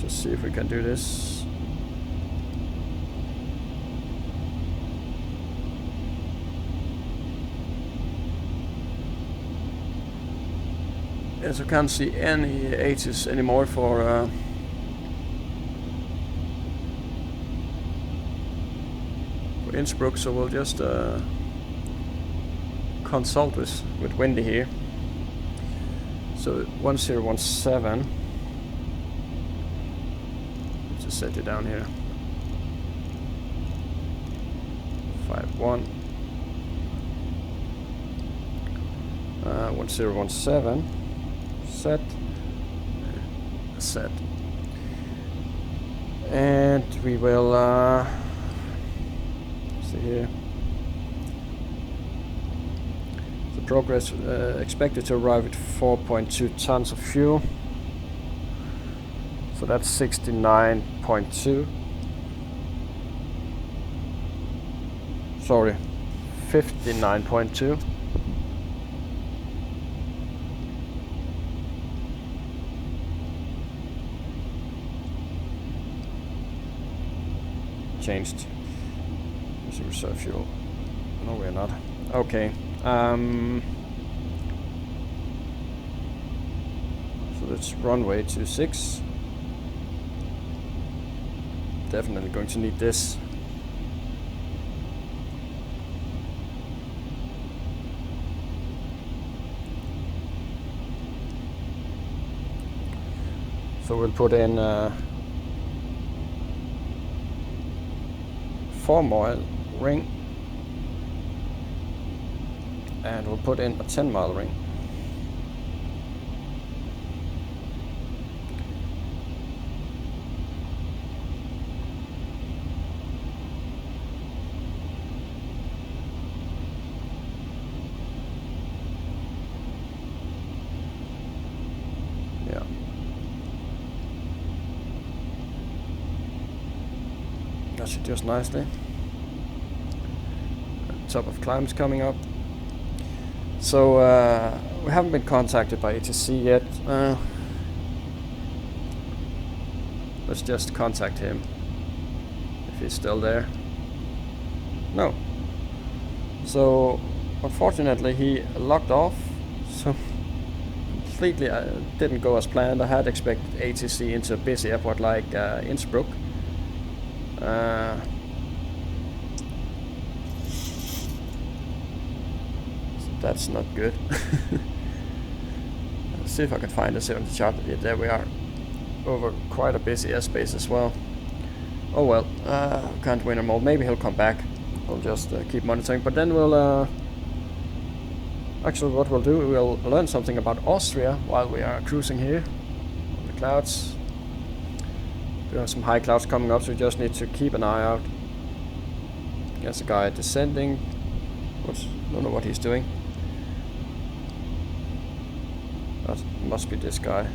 Let's see if we can do this. Yes, I can't see any H's anymore for Innsbruck, so we'll just consult with Windy here. So 1017. Just set it down here. 51. 1017. Set. And we will see here. The progress expected to arrive at 4.2 tons of fuel. So that's 69.2. Sorry, 59.2. Changed. Is it reserve fuel? No, we're not. Okay. So that's runway 26. Definitely going to need this. So we'll put in 4-mile ring, and we'll put in a 10-mile ring. That should just nicely. Top of climb is coming up. So we haven't been contacted by ATC yet. Let's just contact him if he's still there. No. So unfortunately he locked off. So completely didn't go as planned. I had expected ATC into a busy airport like Innsbruck. That's not good. Let's see if I can find us here on the chart. Yeah, there we are. Over quite a busy airspace as well. Oh well, can't win them all. Maybe he'll come back. We'll just keep monitoring. But then we'll... actually, what we'll do, we'll learn something about Austria while we are cruising here on the clouds. We have some high clouds coming up, so we just need to keep an eye out. There's a guy descending. Don't know what he's doing. That must be this guy.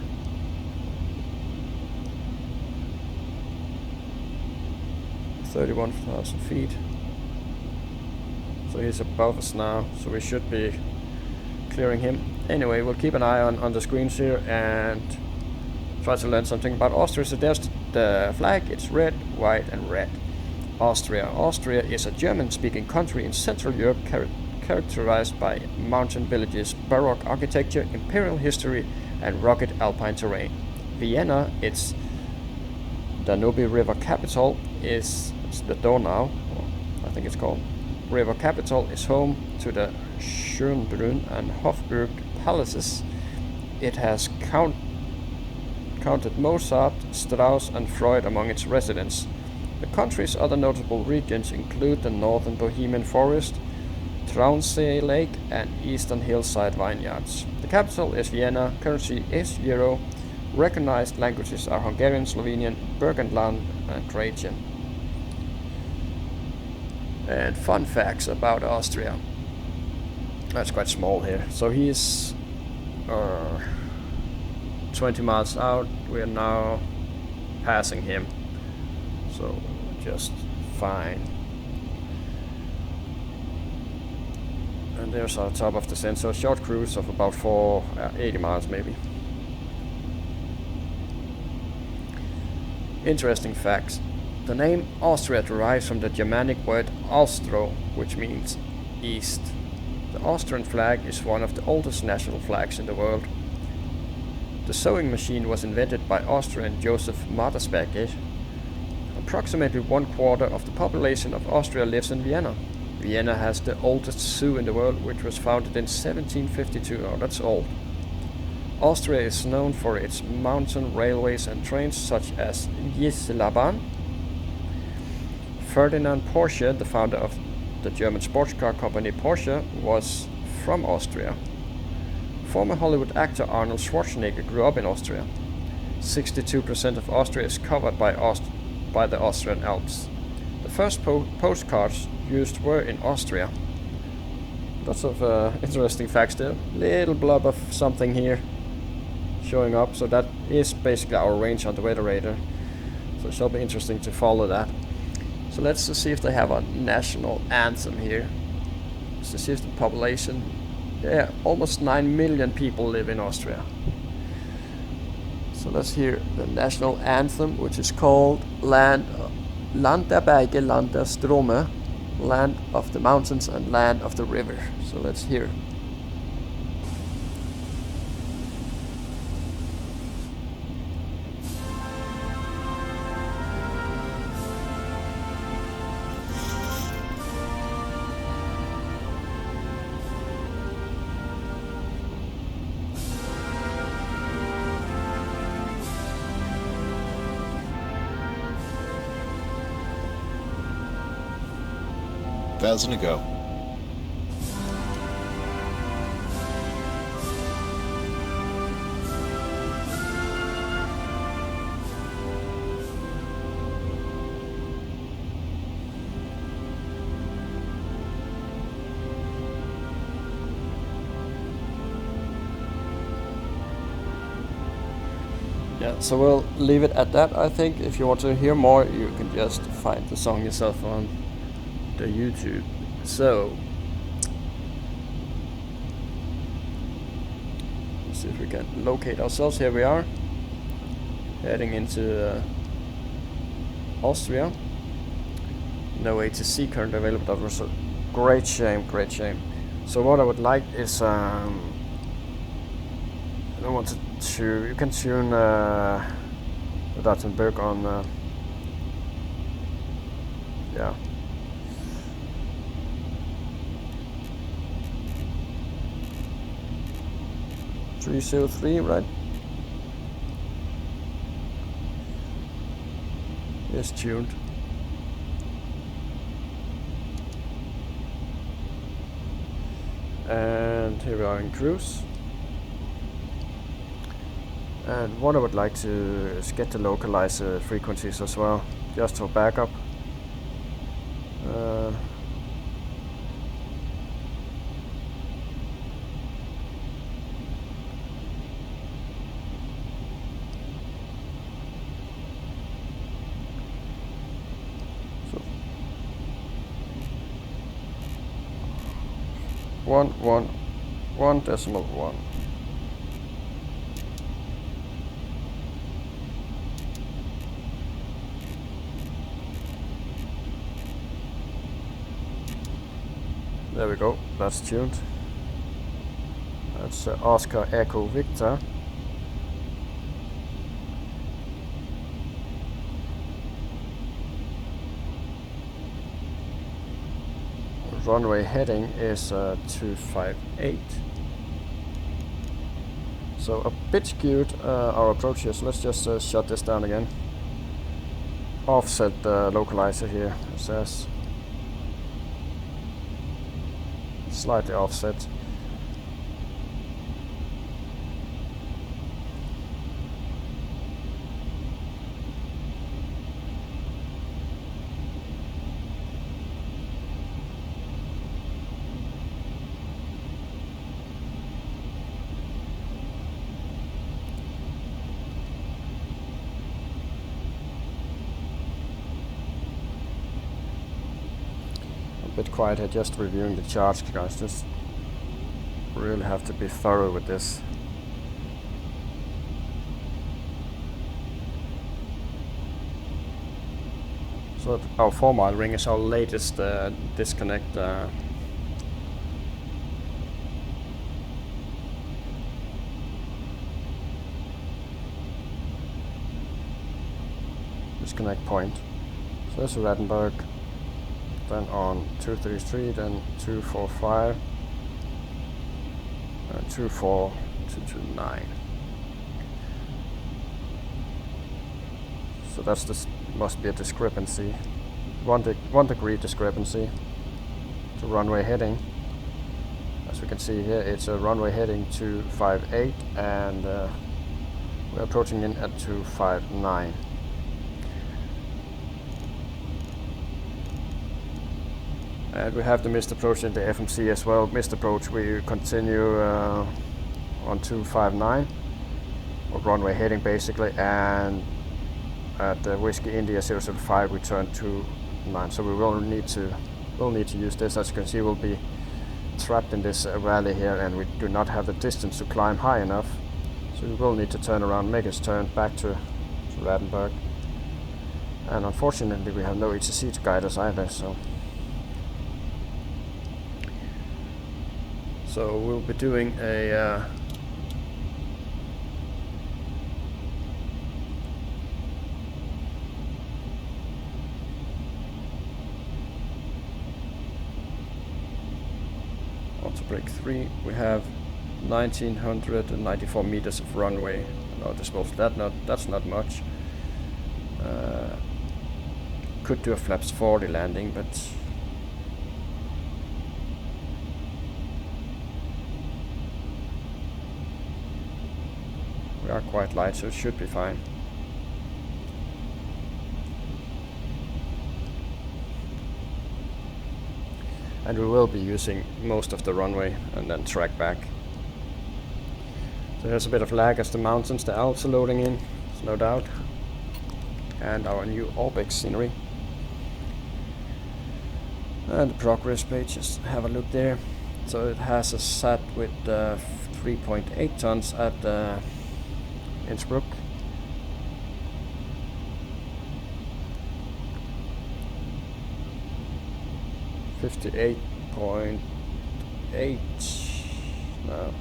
(31,000 feet). So he's above us now, so we should be clearing him. Anyway, we'll keep an eye on the screens here and try to learn something about Austria. So there's the flag. It's red, white and red. Austria. Austria is a German-speaking country in Central Europe characterized by mountain villages, Baroque architecture, imperial history and rugged alpine terrain. Vienna, its Danube River capital, is the Donau, I think it's called. River capital is home to the Schönbrunn and Hofburg palaces. It has counted Mozart, Strauss and Freud among its residents. The country's other notable regions include the northern Bohemian forest, Traunsee Lake and eastern hillside vineyards. The capital is Vienna, currency is euro, recognized languages are Hungarian, Slovenian, Burgenland and Croatian. And fun facts about Austria. That's quite small here. So he's 20 miles out. We are now passing him. So just fine. And there's our top of the descent. So a short cruise of about 80 miles maybe. Interesting facts. The name Austria derives from the Germanic word Austro, which means east. The Austrian flag is one of the oldest national flags in the world. The sewing machine was invented by Austrian Joseph Mattersberger. Approximately 1/4 of the population of Austria lives in Vienna. Vienna has the oldest zoo in the world, which was founded in 1752. Oh, that's old. Austria is known for its mountain railways and trains such as Gieselabahn. Ferdinand Porsche, the founder of the German sports car company Porsche, was from Austria. Former Hollywood actor Arnold Schwarzenegger grew up in Austria. 62% of Austria is covered by the Austrian Alps. The first postcards used were in Austria. Lots of interesting facts there. Little blob of something here showing up, so that is basically our range on the weather radar. So it shall be interesting to follow that. So let's see if they have a national anthem here. So see if the population, yeah, almost 9 million people live in Austria. So let's hear the national anthem, which is called Land der Berge, Land der Strome, Land of the Mountains and Land of the River. So let's hear. Thousand to go. Yeah, so we'll leave it at that, I think. If you want to hear more, you can just find the song yourself on the YouTube. So let's see if we can locate ourselves. Here we are, heading into Austria. No ATC current available. That was a great shame, great shame. So what I would like is I don't want to you can tune the Dattenberg on 303, right? Yes, tuned. And here we are in cruise. And what I would like to is get to localize frequencies as well, just for backup. So 1.1. There we go, that's tuned. That's Oscar Echo Victor. Runway heading is 258. So a bit skewed our approach here, so let's just shut this down again. Offset the localizer here, it says. Slightly offset. Bit quiet here, just reviewing the charts, guys. Just really have to be thorough with this. So our 4-mile ring is our latest disconnect. Disconnect point. So there's Rattenberg. Then on 233, then 245, 24229. So that's this must be a discrepancy, 1 degree discrepancy to runway heading. As we can see here, it's a runway heading 258, and we're approaching in at 259. And we have the missed approach in the FMC as well. Missed approach, we continue on 259, or runway heading basically, and at Whiskey India 005 we turn 29. So we will need to use this. As you can see, we'll be trapped in this valley here, and we do not have the distance to climb high enough. So we will need to turn around, make us turn back to Rattenberg. And unfortunately we have no ETC to guide us either, so we'll be doing a to break 3. We have 1994 meters of runway at our disposal. That's not much. Could do a flaps 40 landing, but we are quite light, so it should be fine. And we will be using most of the runway and then track back. So there's a bit of lag as the mountains, the Alps are loading in, there's no doubt. And our new ORBX scenery. And the progress page, just have a look there. So it has a sat with 3.8 tons at Innsbruck. $58.8 now.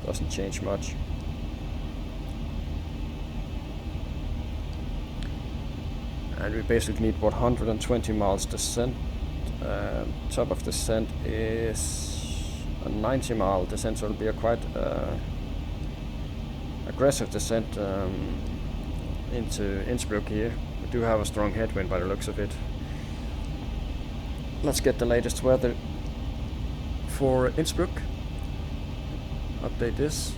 Doesn't change much. and we basically need 120 miles descent. Top of descent is a 90-mile descent, so it'll be a quite aggressive descent into Innsbruck here. We do have a strong headwind by the looks of it. Let's get the latest weather for Innsbruck. Update this.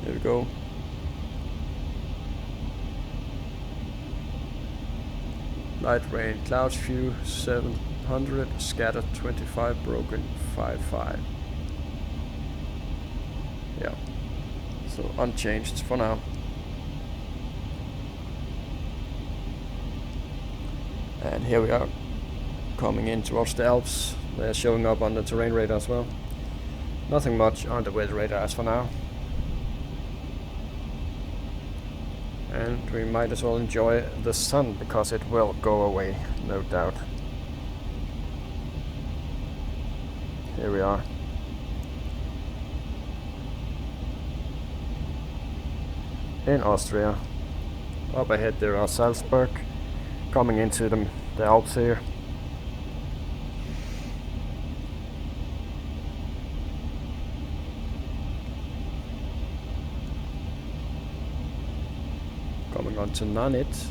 There we go. Light rain, clouds few 700, scattered 25, broken 55. Yeah, so unchanged for now. And here we are, coming in towards the Alps. They're showing up on the terrain radar as well. Nothing much on the weather radar as for now. And we might as well enjoy the sun, because it will go away, no doubt. Here we are. In Austria. Up ahead there are Salzburg, coming into the Alps here. Coming on to Nanit,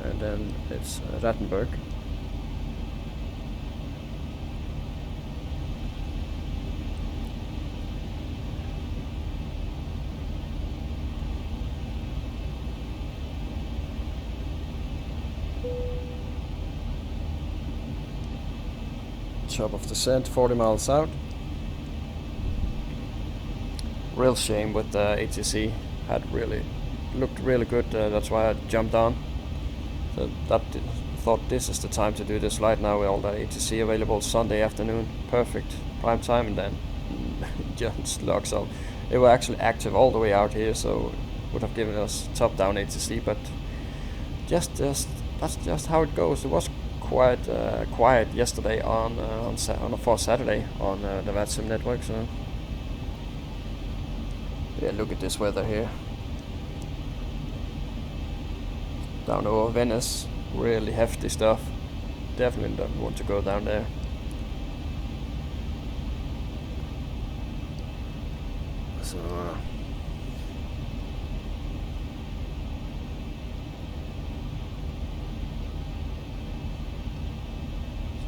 and then it's Rattenberg. Top of descent, 40 miles out. Real shame with the ATC, looked really good, that's why I jumped on. So thought this is the time to do this flight now with all the ATC available Sunday afternoon. Perfect prime time, and then just logs off. They were actually active all the way out here, so would have given us top down ATC, but just that's just how it goes. It was quite quiet yesterday for Saturday on the VATSIM network. So yeah, look at this weather here. Down over Venice, really hefty stuff. Definitely don't want to go down there. So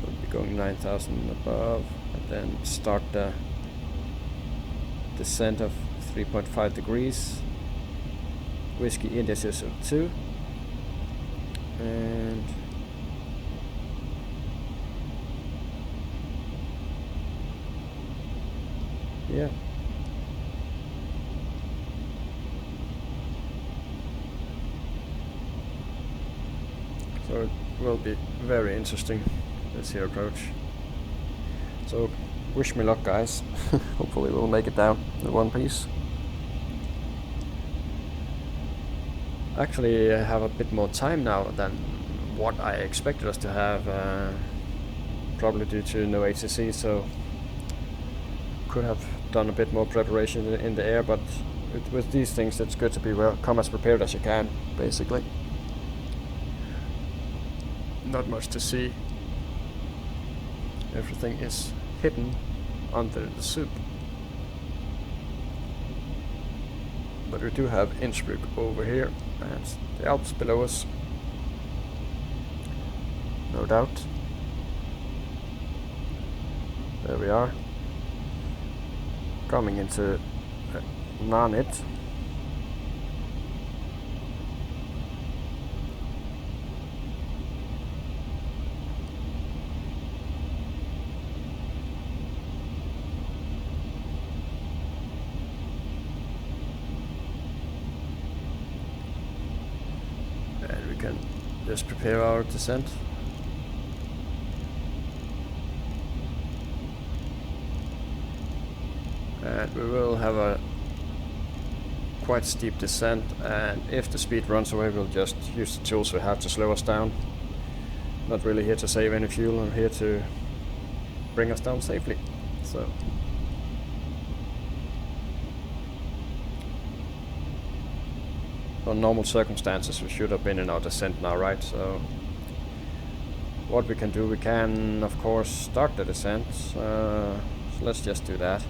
we'll be going 9,000 above, and then start the descent of 3.5 degrees. Whiskey India 2. And yeah, so it will be very interesting, this here approach. So wish me luck, guys. Hopefully we'll make it down in one piece. Actually, I have a bit more time now than what I expected us to have, probably due to no ATC, so could have done a bit more preparation in the air, but with these things it's good to be come as prepared as you can, basically. Not much to see. Everything is hidden under the soup. But we do have Innsbruck over here, and the Alps below us, no doubt. There we are, coming into Nanit. And we can just prepare our descent. And we will have a quite steep descent, and if the speed runs away we'll just use the tools we have to slow us down. Not really here to save any fuel, I'm here to bring us down safely. So on normal circumstances we should have been in our descent now, right? So what we can do, we can of course start the descent, so let's just do that.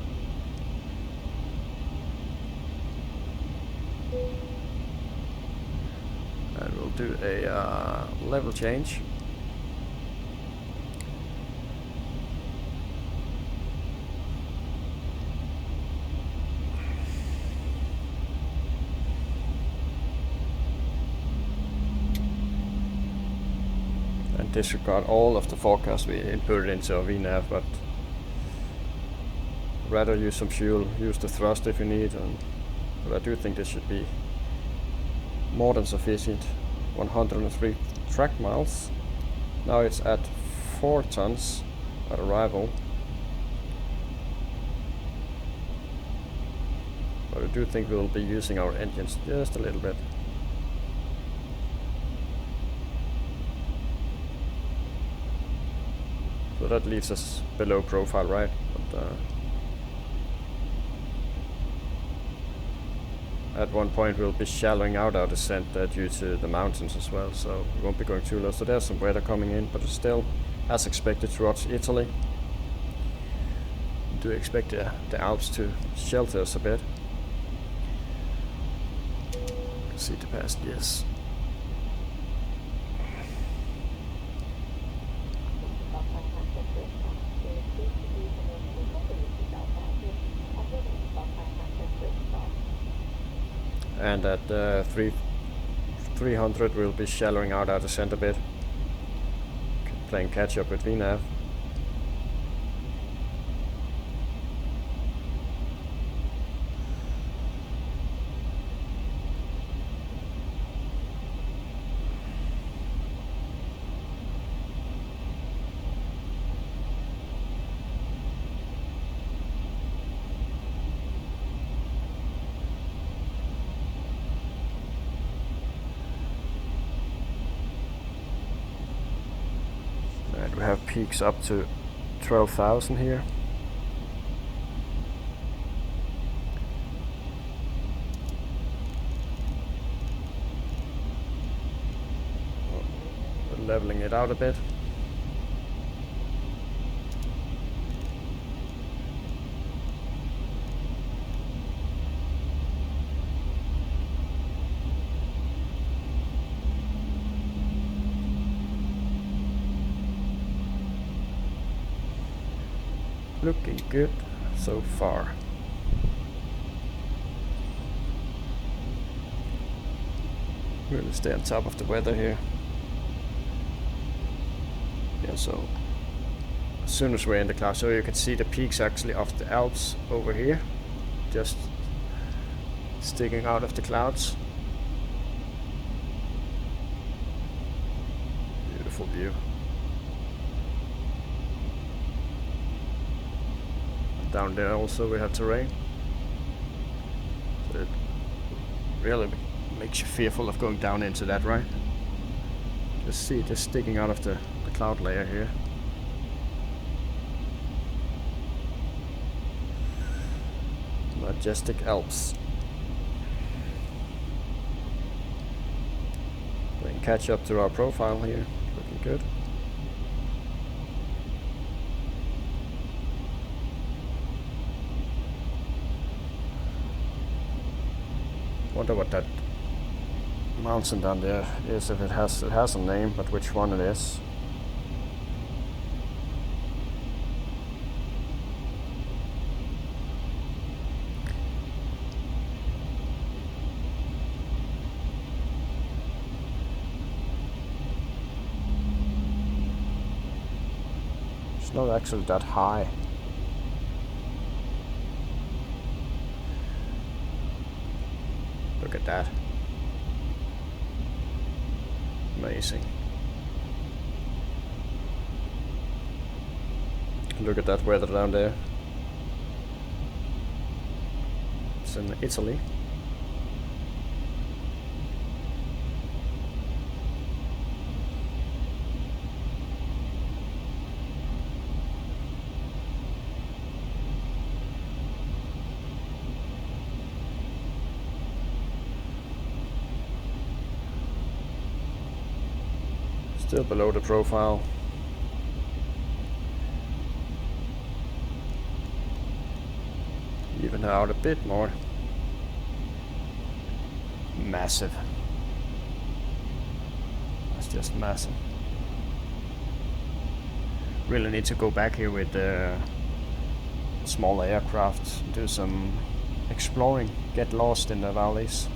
And we'll do a level change. And disregard all of the forecast we inputted into our VNAV, but rather use some fuel, use the thrust if you need, but I do think this should be more than sufficient. 103 track miles. Now it's at 4 tons at arrival. But I do think we'll be using our engines just a little bit. So that leaves us below profile, right? But at one point we'll be shallowing out our descent due to the mountains as well, so we won't be going too low. So there's some weather coming in, but it's still as expected towards Italy. We do expect the Alps to shelter us a bit. See the passengers. And at 300 we'll be shallowing out our descent a bit, playing catch up with VNAV. We have peaks up to 12,000 here. We're leveling it out a bit. Looking good so far. Really stay on top of the weather here. Yeah, so as soon as we're in the clouds, so you can see the peaks actually of the Alps over here, just sticking out of the clouds. Beautiful view. Down there also we have terrain, so it really makes you fearful of going down into that, right? Just see it just sticking out of the cloud layer here. Majestic Alps. Playing catch up to our profile here, looking good. Wonder what that mountain down there is, if it has a name, but which one it is. It's not actually that high. Look at that. Amazing. Look at that weather down there. It's in Italy. Still below the profile. Even out a bit more. Massive. That's just massive. Really need to go back here with the smaller aircraft, do some exploring, get lost in the valleys.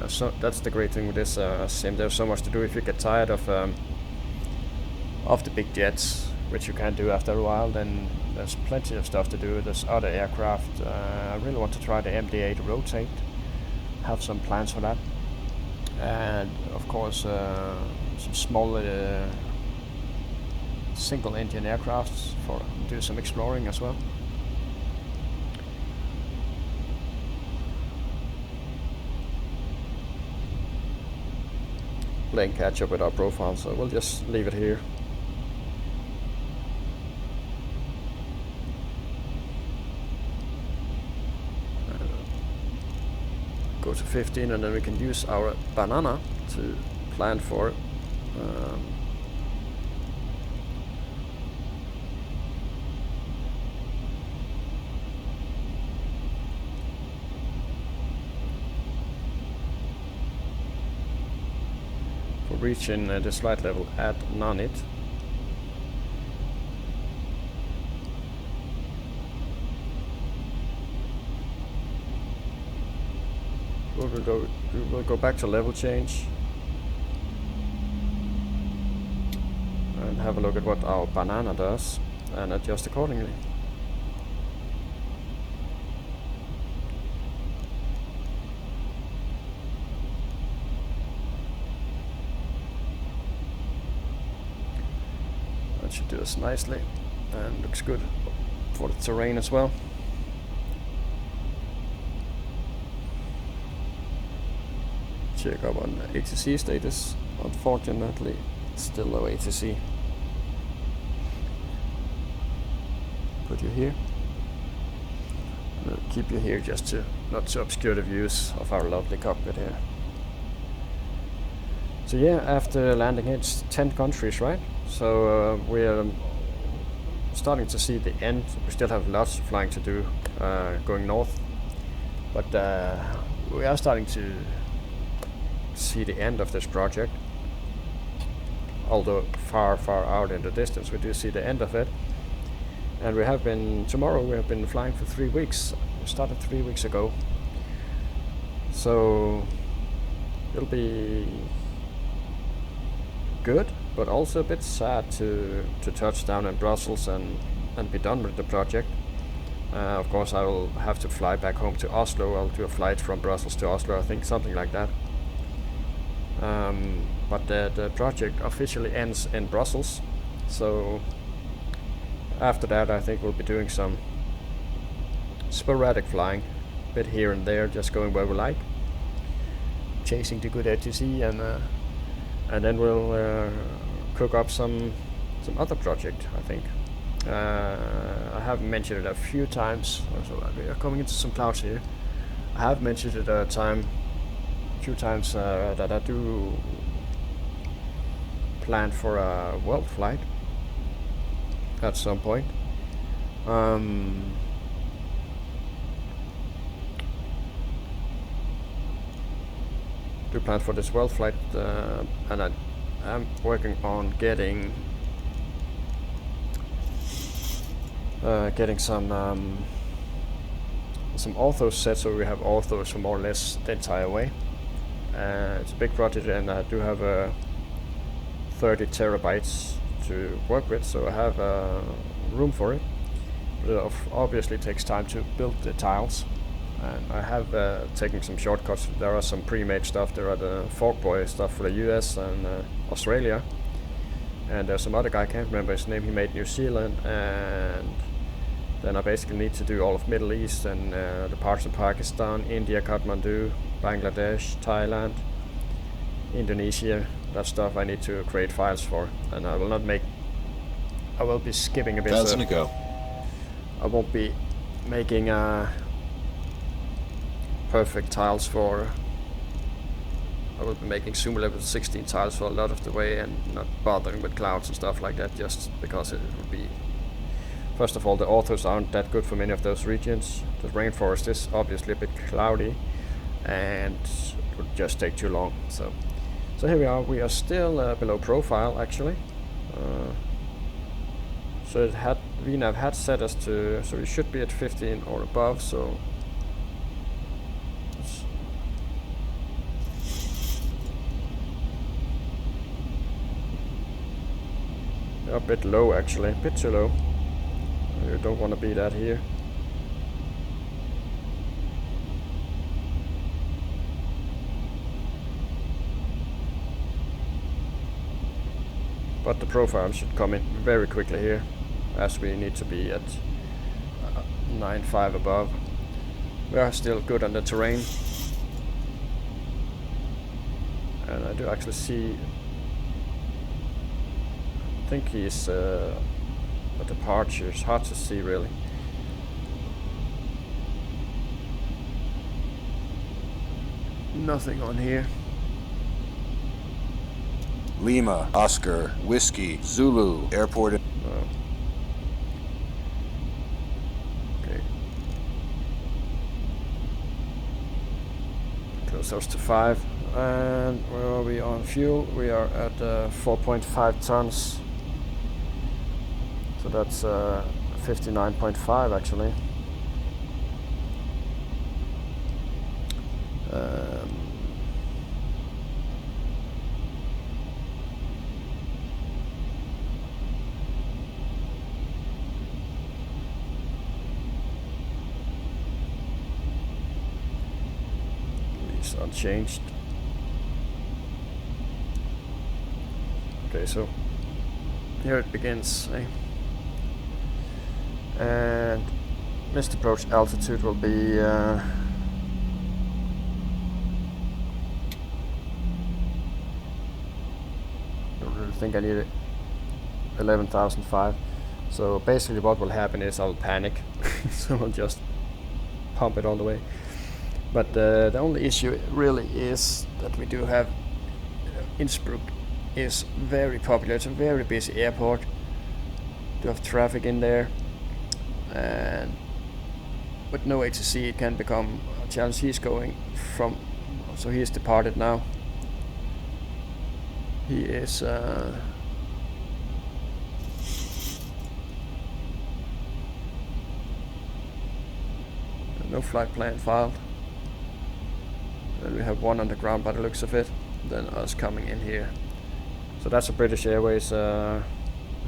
So that's the great thing with this sim. There's so much to do if you get tired of the big jets, which you can't do after a while. Then there's plenty of stuff to do. There's other aircraft. I really want to try the MD-8 rotate. Have some plans for that, and of course some smaller single engine aircrafts for do some exploring as well. Playing catch up with our profile, so we'll just leave it here. Go to 15 and then we can use our banana to plan for reaching the flight level at Nanit. We'll go back to level change and have a look at what our banana does and adjust accordingly. That should do us nicely and looks good for the terrain as well. Check up on the ATC status. Unfortunately, still low ATC. Put you here. We'll keep you here just to not to obscure the views of our lovely cockpit here. So yeah, after landing here, it's 10 countries, right? So we're starting to see the end. We still have lots of flying to do going north, but we are starting to see the end of this project. Although far out in the distance, we do see the end of it. And we have been, tomorrow we have been flying for 3 weeks. We started 3 weeks ago. So it'll be good, but also a bit sad to touch down in Brussels and be done with the project. Of course I will have to fly back home to Oslo. I'll do a flight from Brussels to Oslo, I think, something like that. But the project officially ends in Brussels, so after that I think we'll be doing some sporadic flying, a bit here and there, just going where we like, chasing the good ATC, and then we'll cook up some other project, I think. I have mentioned it a few times, so we are coming into some clouds here. I have mentioned it a few times that I do plan for a world flight at some point. Do plan for this world flight, and I am working on getting some orthos set, so we have orthos for more or less the entire way. It's a big project, and I do have 30 terabytes to work with, so I have room for it. But it obviously takes time to build the tiles, and I have taken some shortcuts. There are some pre-made stuff. There are the Forkboy stuff for the US and Australia, and there's some other guy, I can't remember his name, he made New Zealand, and then I basically need to do all of Middle East and the parts of Pakistan, India, Kathmandu, Bangladesh, Thailand, Indonesia. That stuff I need to create files for, and I will be skipping a bit. 1,000 to go. I won't be making perfect tiles for I will be making zoom level 16 tiles for a lot of the way and not bothering with clouds and stuff like that, just because it would be... First of all, the authors aren't that good for many of those regions. The rainforest is obviously a bit cloudy and it would just take too long. So here we are. We are still below profile actually. So it had VNav had set us to, so we should be at 15 or above. So a bit low actually, a bit too low. You don't want to be that here. But the profile should come in very quickly here, as we need to be at 9.5 above. We are still good on the terrain. And I do actually see, I think he's a departure. It's hard to see really. Nothing on here. Lima, Oscar, Whiskey, Zulu, Airport. Okay. Close those to 5. And where are we on fuel? We are at 4.5 tons. So that's 59.5 actually. Unchanged. Okay, so here it begins, eh? And missed approach altitude will be don't really think I need it. 11,005. So basically what will happen is I'll panic. So I'll just pump it all the way. But the only issue really is that we do have Innsbruck is very popular. It's a very busy airport. Do have traffic in there, and with no ATC it can become a challenge. He's going from, so he is departed now. He is no flight plan filed. And we have one on the ground by the looks of it, then us coming in here. So that's a British Airways who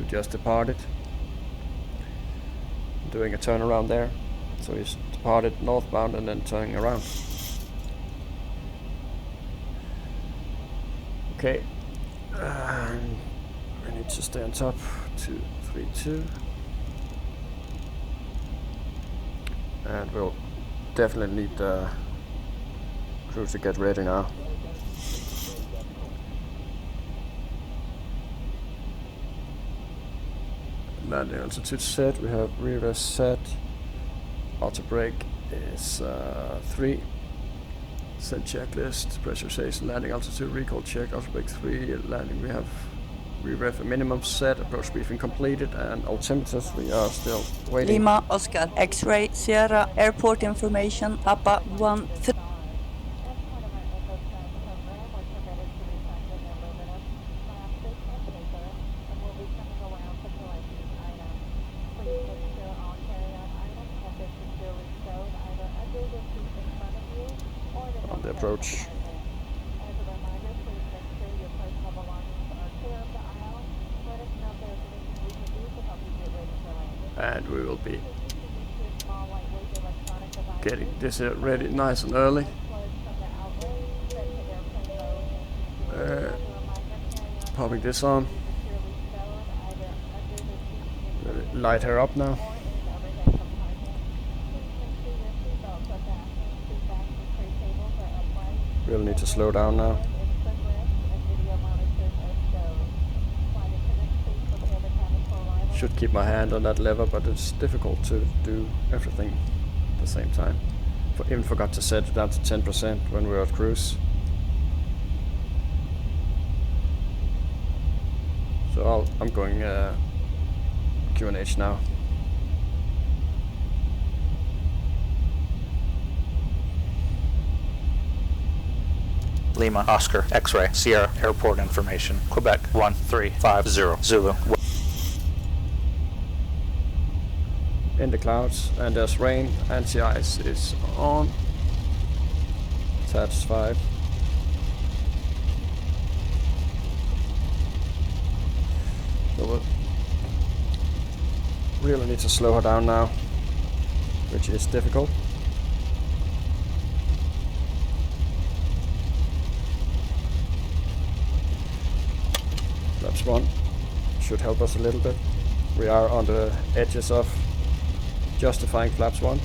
just departed, doing a turnaround there. So he's departed northbound and then turning around. Okay, we need to stay on top. 232, and we'll definitely need the crew to get ready now. Landing altitude set, we have rear set, auto brake is 3, set checklist, pressurization, landing altitude, recall check, auto brake 3, landing we have re-ref minimum set, approach briefing completed, and altimeters we are still waiting. Lima, Oscar, X-ray, Sierra, airport information, Papa 1-3. On the approach. And we will be getting this ready nice and early. Popping this on. Light her up now. We'll need to slow down now. Should keep my hand on that lever, but it's difficult to do everything at the same time. Even forgot to set it down to 10% when we were at cruise. So I'm going QNH now. Lima, Oscar, X-ray, Sierra, airport information, Quebec 1350, Zulu. In the clouds, and there's rain. Anti-ice is on. Tats 5. So we'll really need to slow her down now, which is difficult. Flaps 1 should help us a little bit. We are on the edges of justifying flaps 1.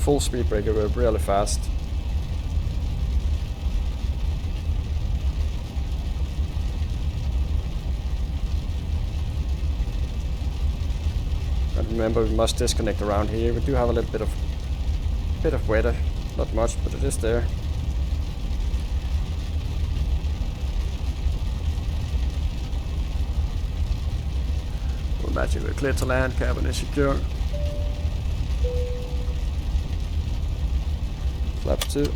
Full speed breaker, we're really fast. And remember, we must disconnect around here. We do have a little bit of weather, not much, but it is there. We're magically clear to land, cabin is secure. Flaps 2.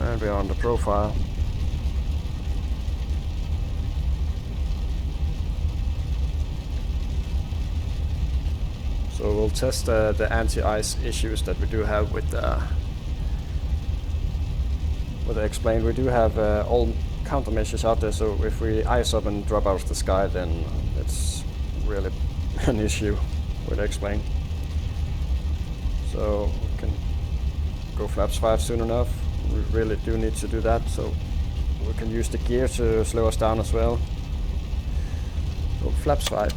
And we are on the profile. So we'll test the anti-ice issues that we do have with what I explained. We do have all countermeasures out there, so if we ice up and drop out of the sky, then it's really an issue with explain. So we can go flaps 5 soon enough. We really do need to do that, so we can use the gear to slow us down as well. So flaps 5.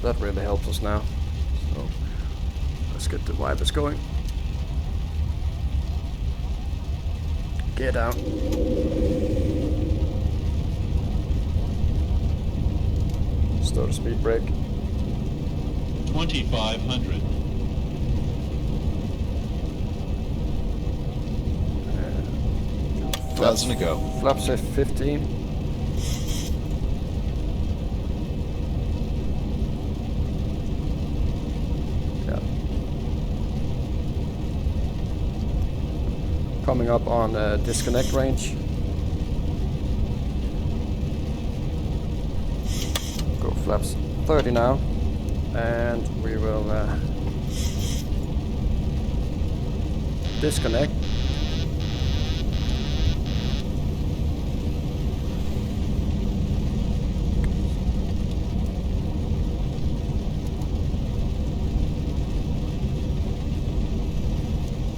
That really helps us now. So let's get the wipers going. Gear down. Start a speed brake. 2500. 1,000 to go. Flaps 15. Coming up on disconnect range. Go flaps 30 now, and we will disconnect.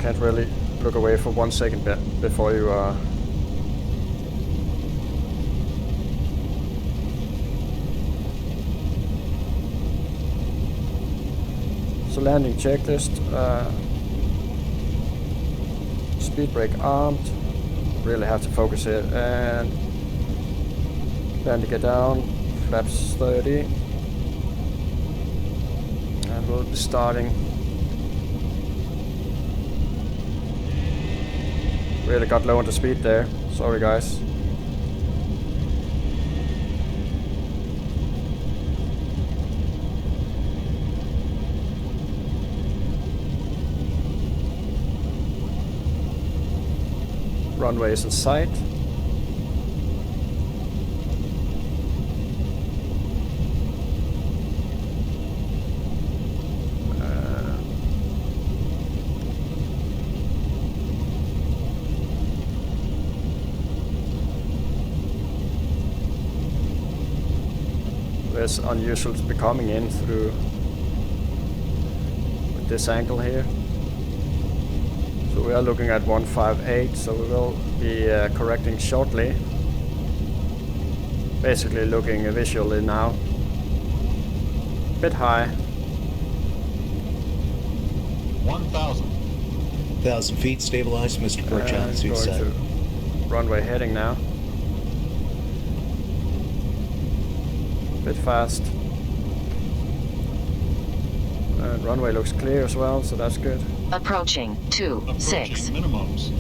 Can't really look away for 1 second before you so landing checklist, speed brake armed, really have to focus here, and plan to get down, flaps 30, and we'll be starting. Really got low on the speed there. Sorry guys. Runway is in sight. It's unusual to be coming in through this angle here. So we are looking at 158, so we will be correcting shortly. Basically looking visually now. Bit high. 1,000. 1,000 feet, stabilized, Mr. Grosjean, Going to runway heading now. Bit fast. And runway looks clear as well, so that's good. Approaching 26. Minimums.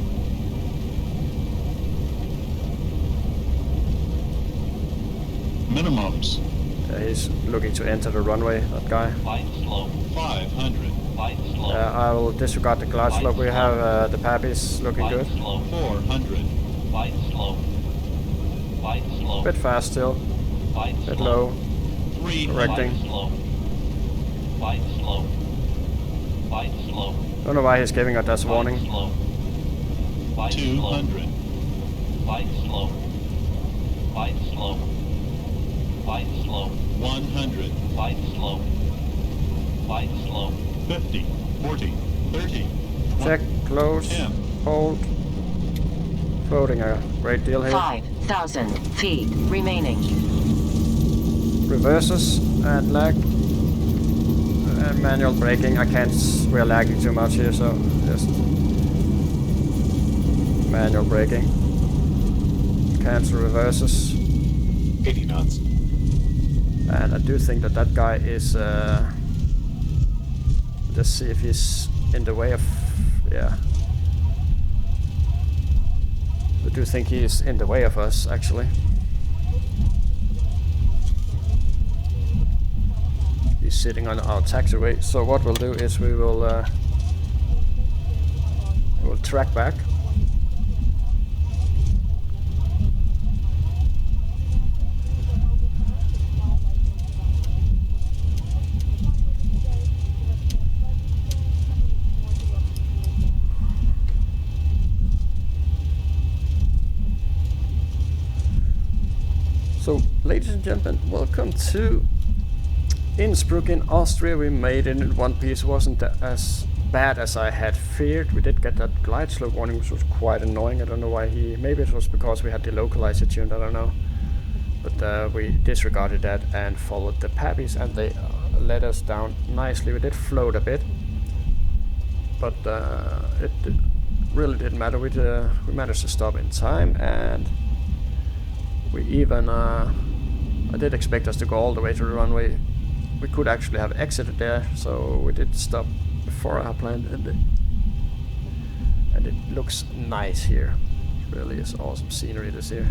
Minimums. He's looking to enter the runway, that guy. Light slope. 500. Light slope. I will disregard the glide slope. We have the Pappies looking good. Slope. 400. Light slope. Light slope. Bit fast still. Bit low. 300. Correcting. Light slope. Light slope. Don't know why he's giving us that warning. 200. Light slope. Light slope. Light slope. 100. Light slope. Light slope. 50. 40. 30. 20, Check, close, 10. hold. Floating a great deal here. 5,000 feet remaining. Reverses and lag. And manual braking. We're lagging too much here, so just manual braking. Cancel reverses. 80 knots. And I do think that guy is. Just see if he's in the way of. Yeah. I do think he is in the way of us, actually. He's sitting on our taxiway. So what we'll do is we'll track back. So, ladies and gentlemen, welcome to Innsbruck in Austria. We made it in one piece. It wasn't as bad as I had feared. We did get that glide slope warning, which was quite annoying. I don't know why maybe it was because we had the localizer tuned, I don't know. But we disregarded that and followed the Pappies, and they let us down nicely. We did float a bit, but it really didn't matter. We managed to stop in time, and we even, I did expect us to go all the way to the runway. We could actually have exited there, so we did stop before our plan, and it looks nice here. It really is awesome scenery this here.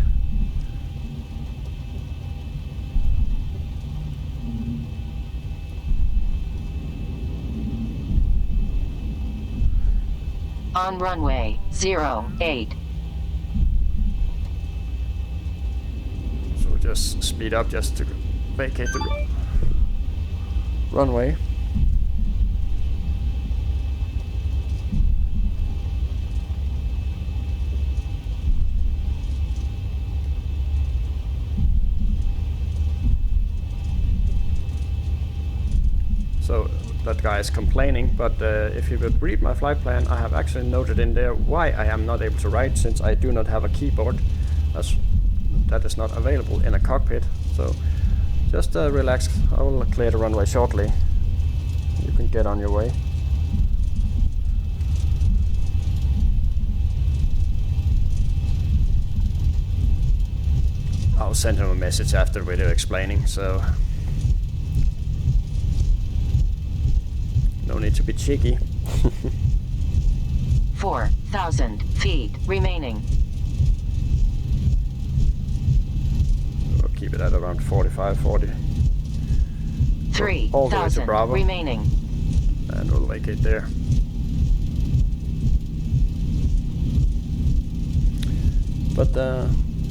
On runway 08. So just speed up just to vacate the runway. So that guy is complaining, but if you would read my flight plan, I have actually noted in there why I am not able to write, since I do not have a keyboard, as that is not available in a cockpit. So just relax. I will clear the runway shortly. You can get on your way. I'll send him a message after we're explaining, so no need to be cheeky. 4,000 feet remaining. We'll keep it at around 45, 40. All the way to 3,000 Bravo. remaining. And we'll vacate there. But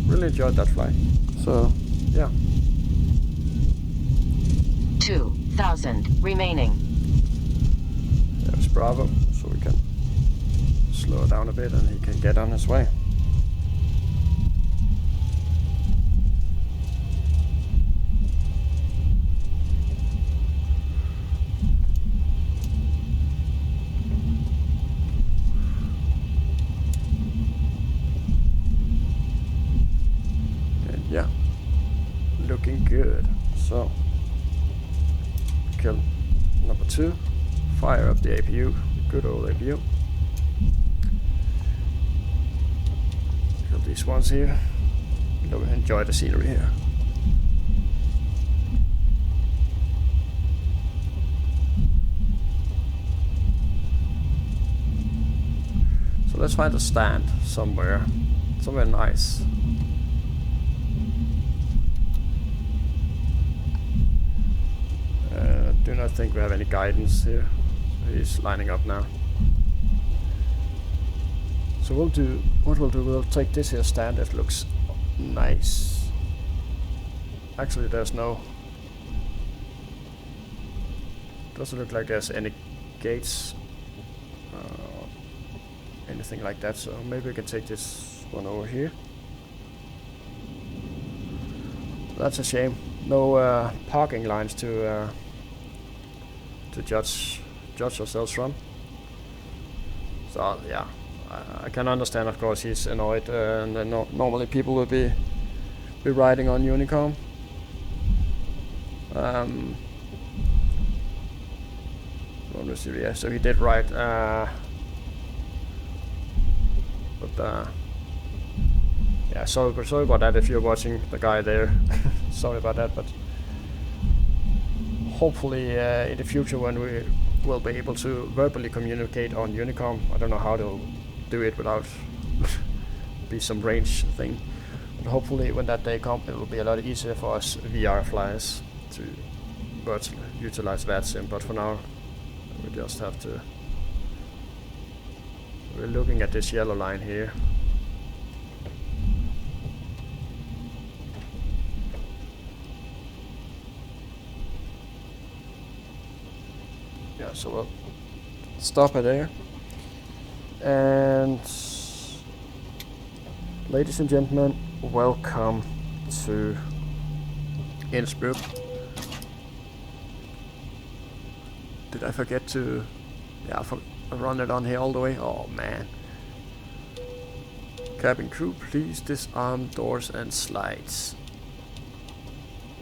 really enjoyed that flight. So yeah. 2,000 remaining. There's Bravo, so we can slow down a bit and he can get on his way. Number 2, fire up the APU, good old APU. Kill these ones here. Enjoy the scenery here. So let's find a stand somewhere nice. Do not think we have any guidance here. So he's lining up now. So we'll take this here stand that looks nice. Actually there's no, doesn't look like there's any gates, anything like that, so maybe we can take this one over here. That's a shame. No parking lines to judge ourselves from. So yeah, I can understand, of course, he's annoyed, and normally people would be riding on Unicom. Yeah, so he did ride, yeah, sorry about that if you're watching the guy there. Sorry about that, but hopefully in the future when we will be able to verbally communicate on Unicom. I don't know how to do it without be some range thing, but hopefully when that day comes it will be a lot easier for us VR flyers to virtually utilize VATSIM, but for now we just have to. We're looking at this yellow line here. Yeah, so we'll stop it there. And ladies and gentlemen, welcome to Innsbruck. Did I forget to... Yeah, I run it on here all the way. Oh man. Cabin crew, please disarm doors and slides.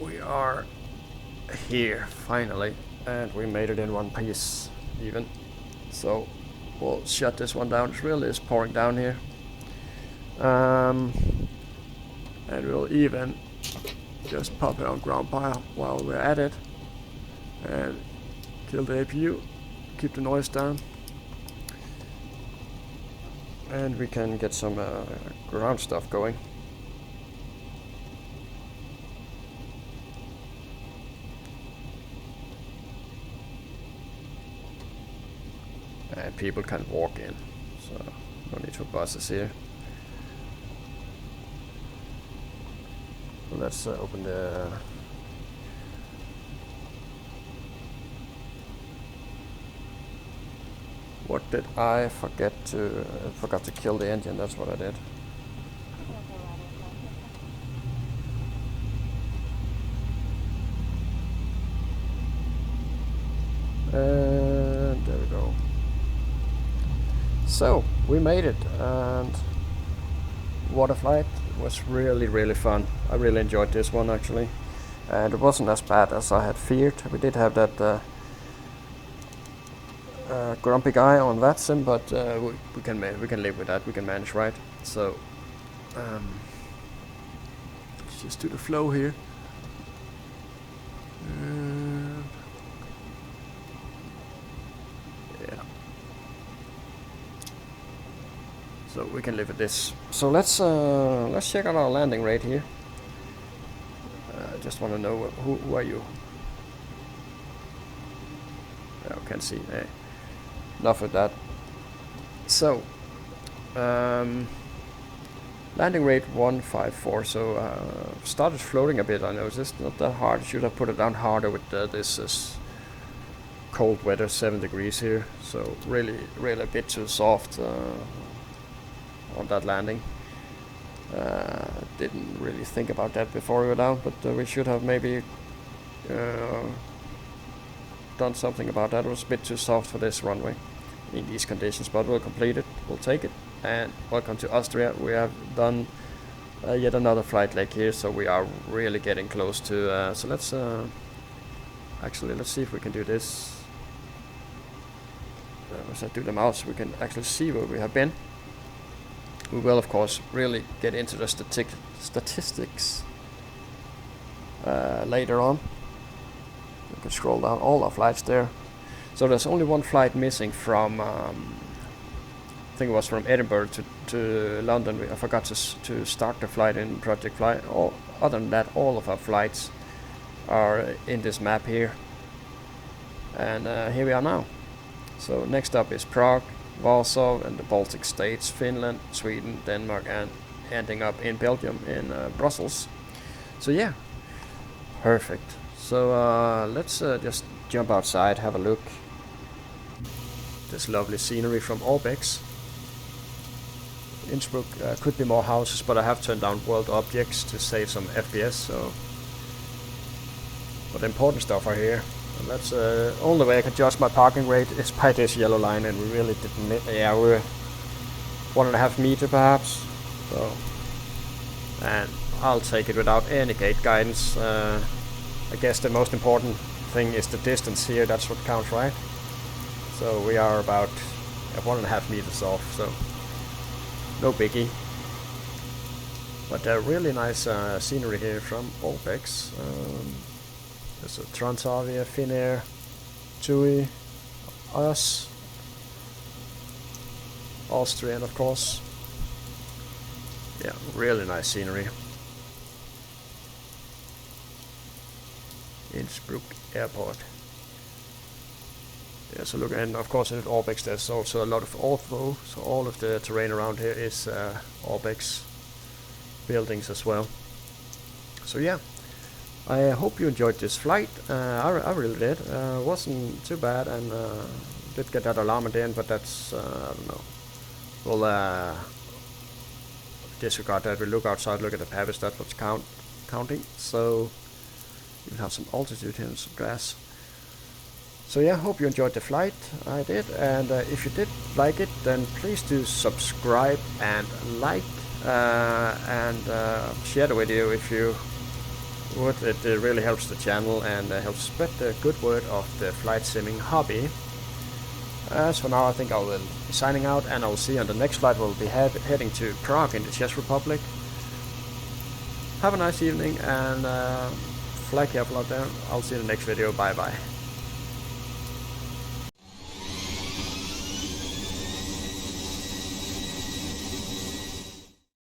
We are here, finally. And we made it in one piece, even. So we'll shut this one down. It really is pouring down here. And we'll even just pop it on ground power while we're at it. And kill the APU, keep the noise down. And we can get some ground stuff going. And people can walk in, so no need for buses here. Let's open the... What did I forget to... I forgot to kill the engine, that's what I did. And there we go. So, we made it, and water flight was really fun. I really enjoyed this one actually, and it wasn't as bad as I had feared. We did have that grumpy guy on VATSIM, but we can live with that. We can manage, right? So let's just do the flow here. And yeah. So we can live with this. So let's check out our landing rate here. I just want to know who are you? I can't see. Enough with that. So landing rate 154. So started floating a bit. I noticed, not that hard. Should have put it down harder with this cold weather, 7 degrees here. So really a bit too soft on that landing. Didn't really think about that before we were down, but we should have maybe done something about that. It was a bit too soft for this runway in these conditions, but we'll complete it, we'll take it. And welcome to Austria. We have done yet another flight leg here, so we are really getting close to so let's actually let's see if we can do this. as I do them out so we can actually see where we have been. We will of course really get into the statistics later on. You can scroll down all our flights there. So there's only one flight missing from, I think it was from Edinburgh to London. I forgot to start the flight in Project Flight. Other than that, all of our flights are in this map here. And here we are now. So next up is Prague, Warsaw and the Baltic States, Finland, Sweden, Denmark, and ending up in Belgium in Brussels. So yeah, perfect. So let's just jump outside, have a look. This lovely scenery from ORBX. Innsbruck could be more houses, but I have turned down world objects to save some FPS. So, but the important stuff are here. And that's the only way I can judge my parking rate is by this yellow line, and we really didn't. Yeah, we're 1.5 meter perhaps. So, and I'll take it without any gate guidance. I guess the most important thing is the distance here. That's what counts, right? So we are about 1.5 meters off, so no biggie. But really nice scenery here from ORBX. There's a Transavia, Finnair, TUI, us, Austrian of course. Yeah, really nice scenery. Innsbruck Airport. Yeah, so look, and of course at ORBX there's also a lot of ortho, so all of the terrain around here is ORBX buildings as well. So yeah, I hope you enjoyed this flight. I really did. Wasn't too bad, and did get that alarm at the end, but that's I don't know. We'll disregard that. We look outside, look at the pavis. That's what's counting. So you have some altitude here and some grass. So yeah, hope you enjoyed the flight. I did, and if you did like it, then please do subscribe and like and share the video if you would. It really helps the channel and helps spread the good word of the flight simming hobby. As for now, I think I will be signing out, and I will see you on the next flight. We'll be heading to Prague in the Czech Republic. Have a nice evening, and fly careful out there. I'll see you in the next video. Bye bye.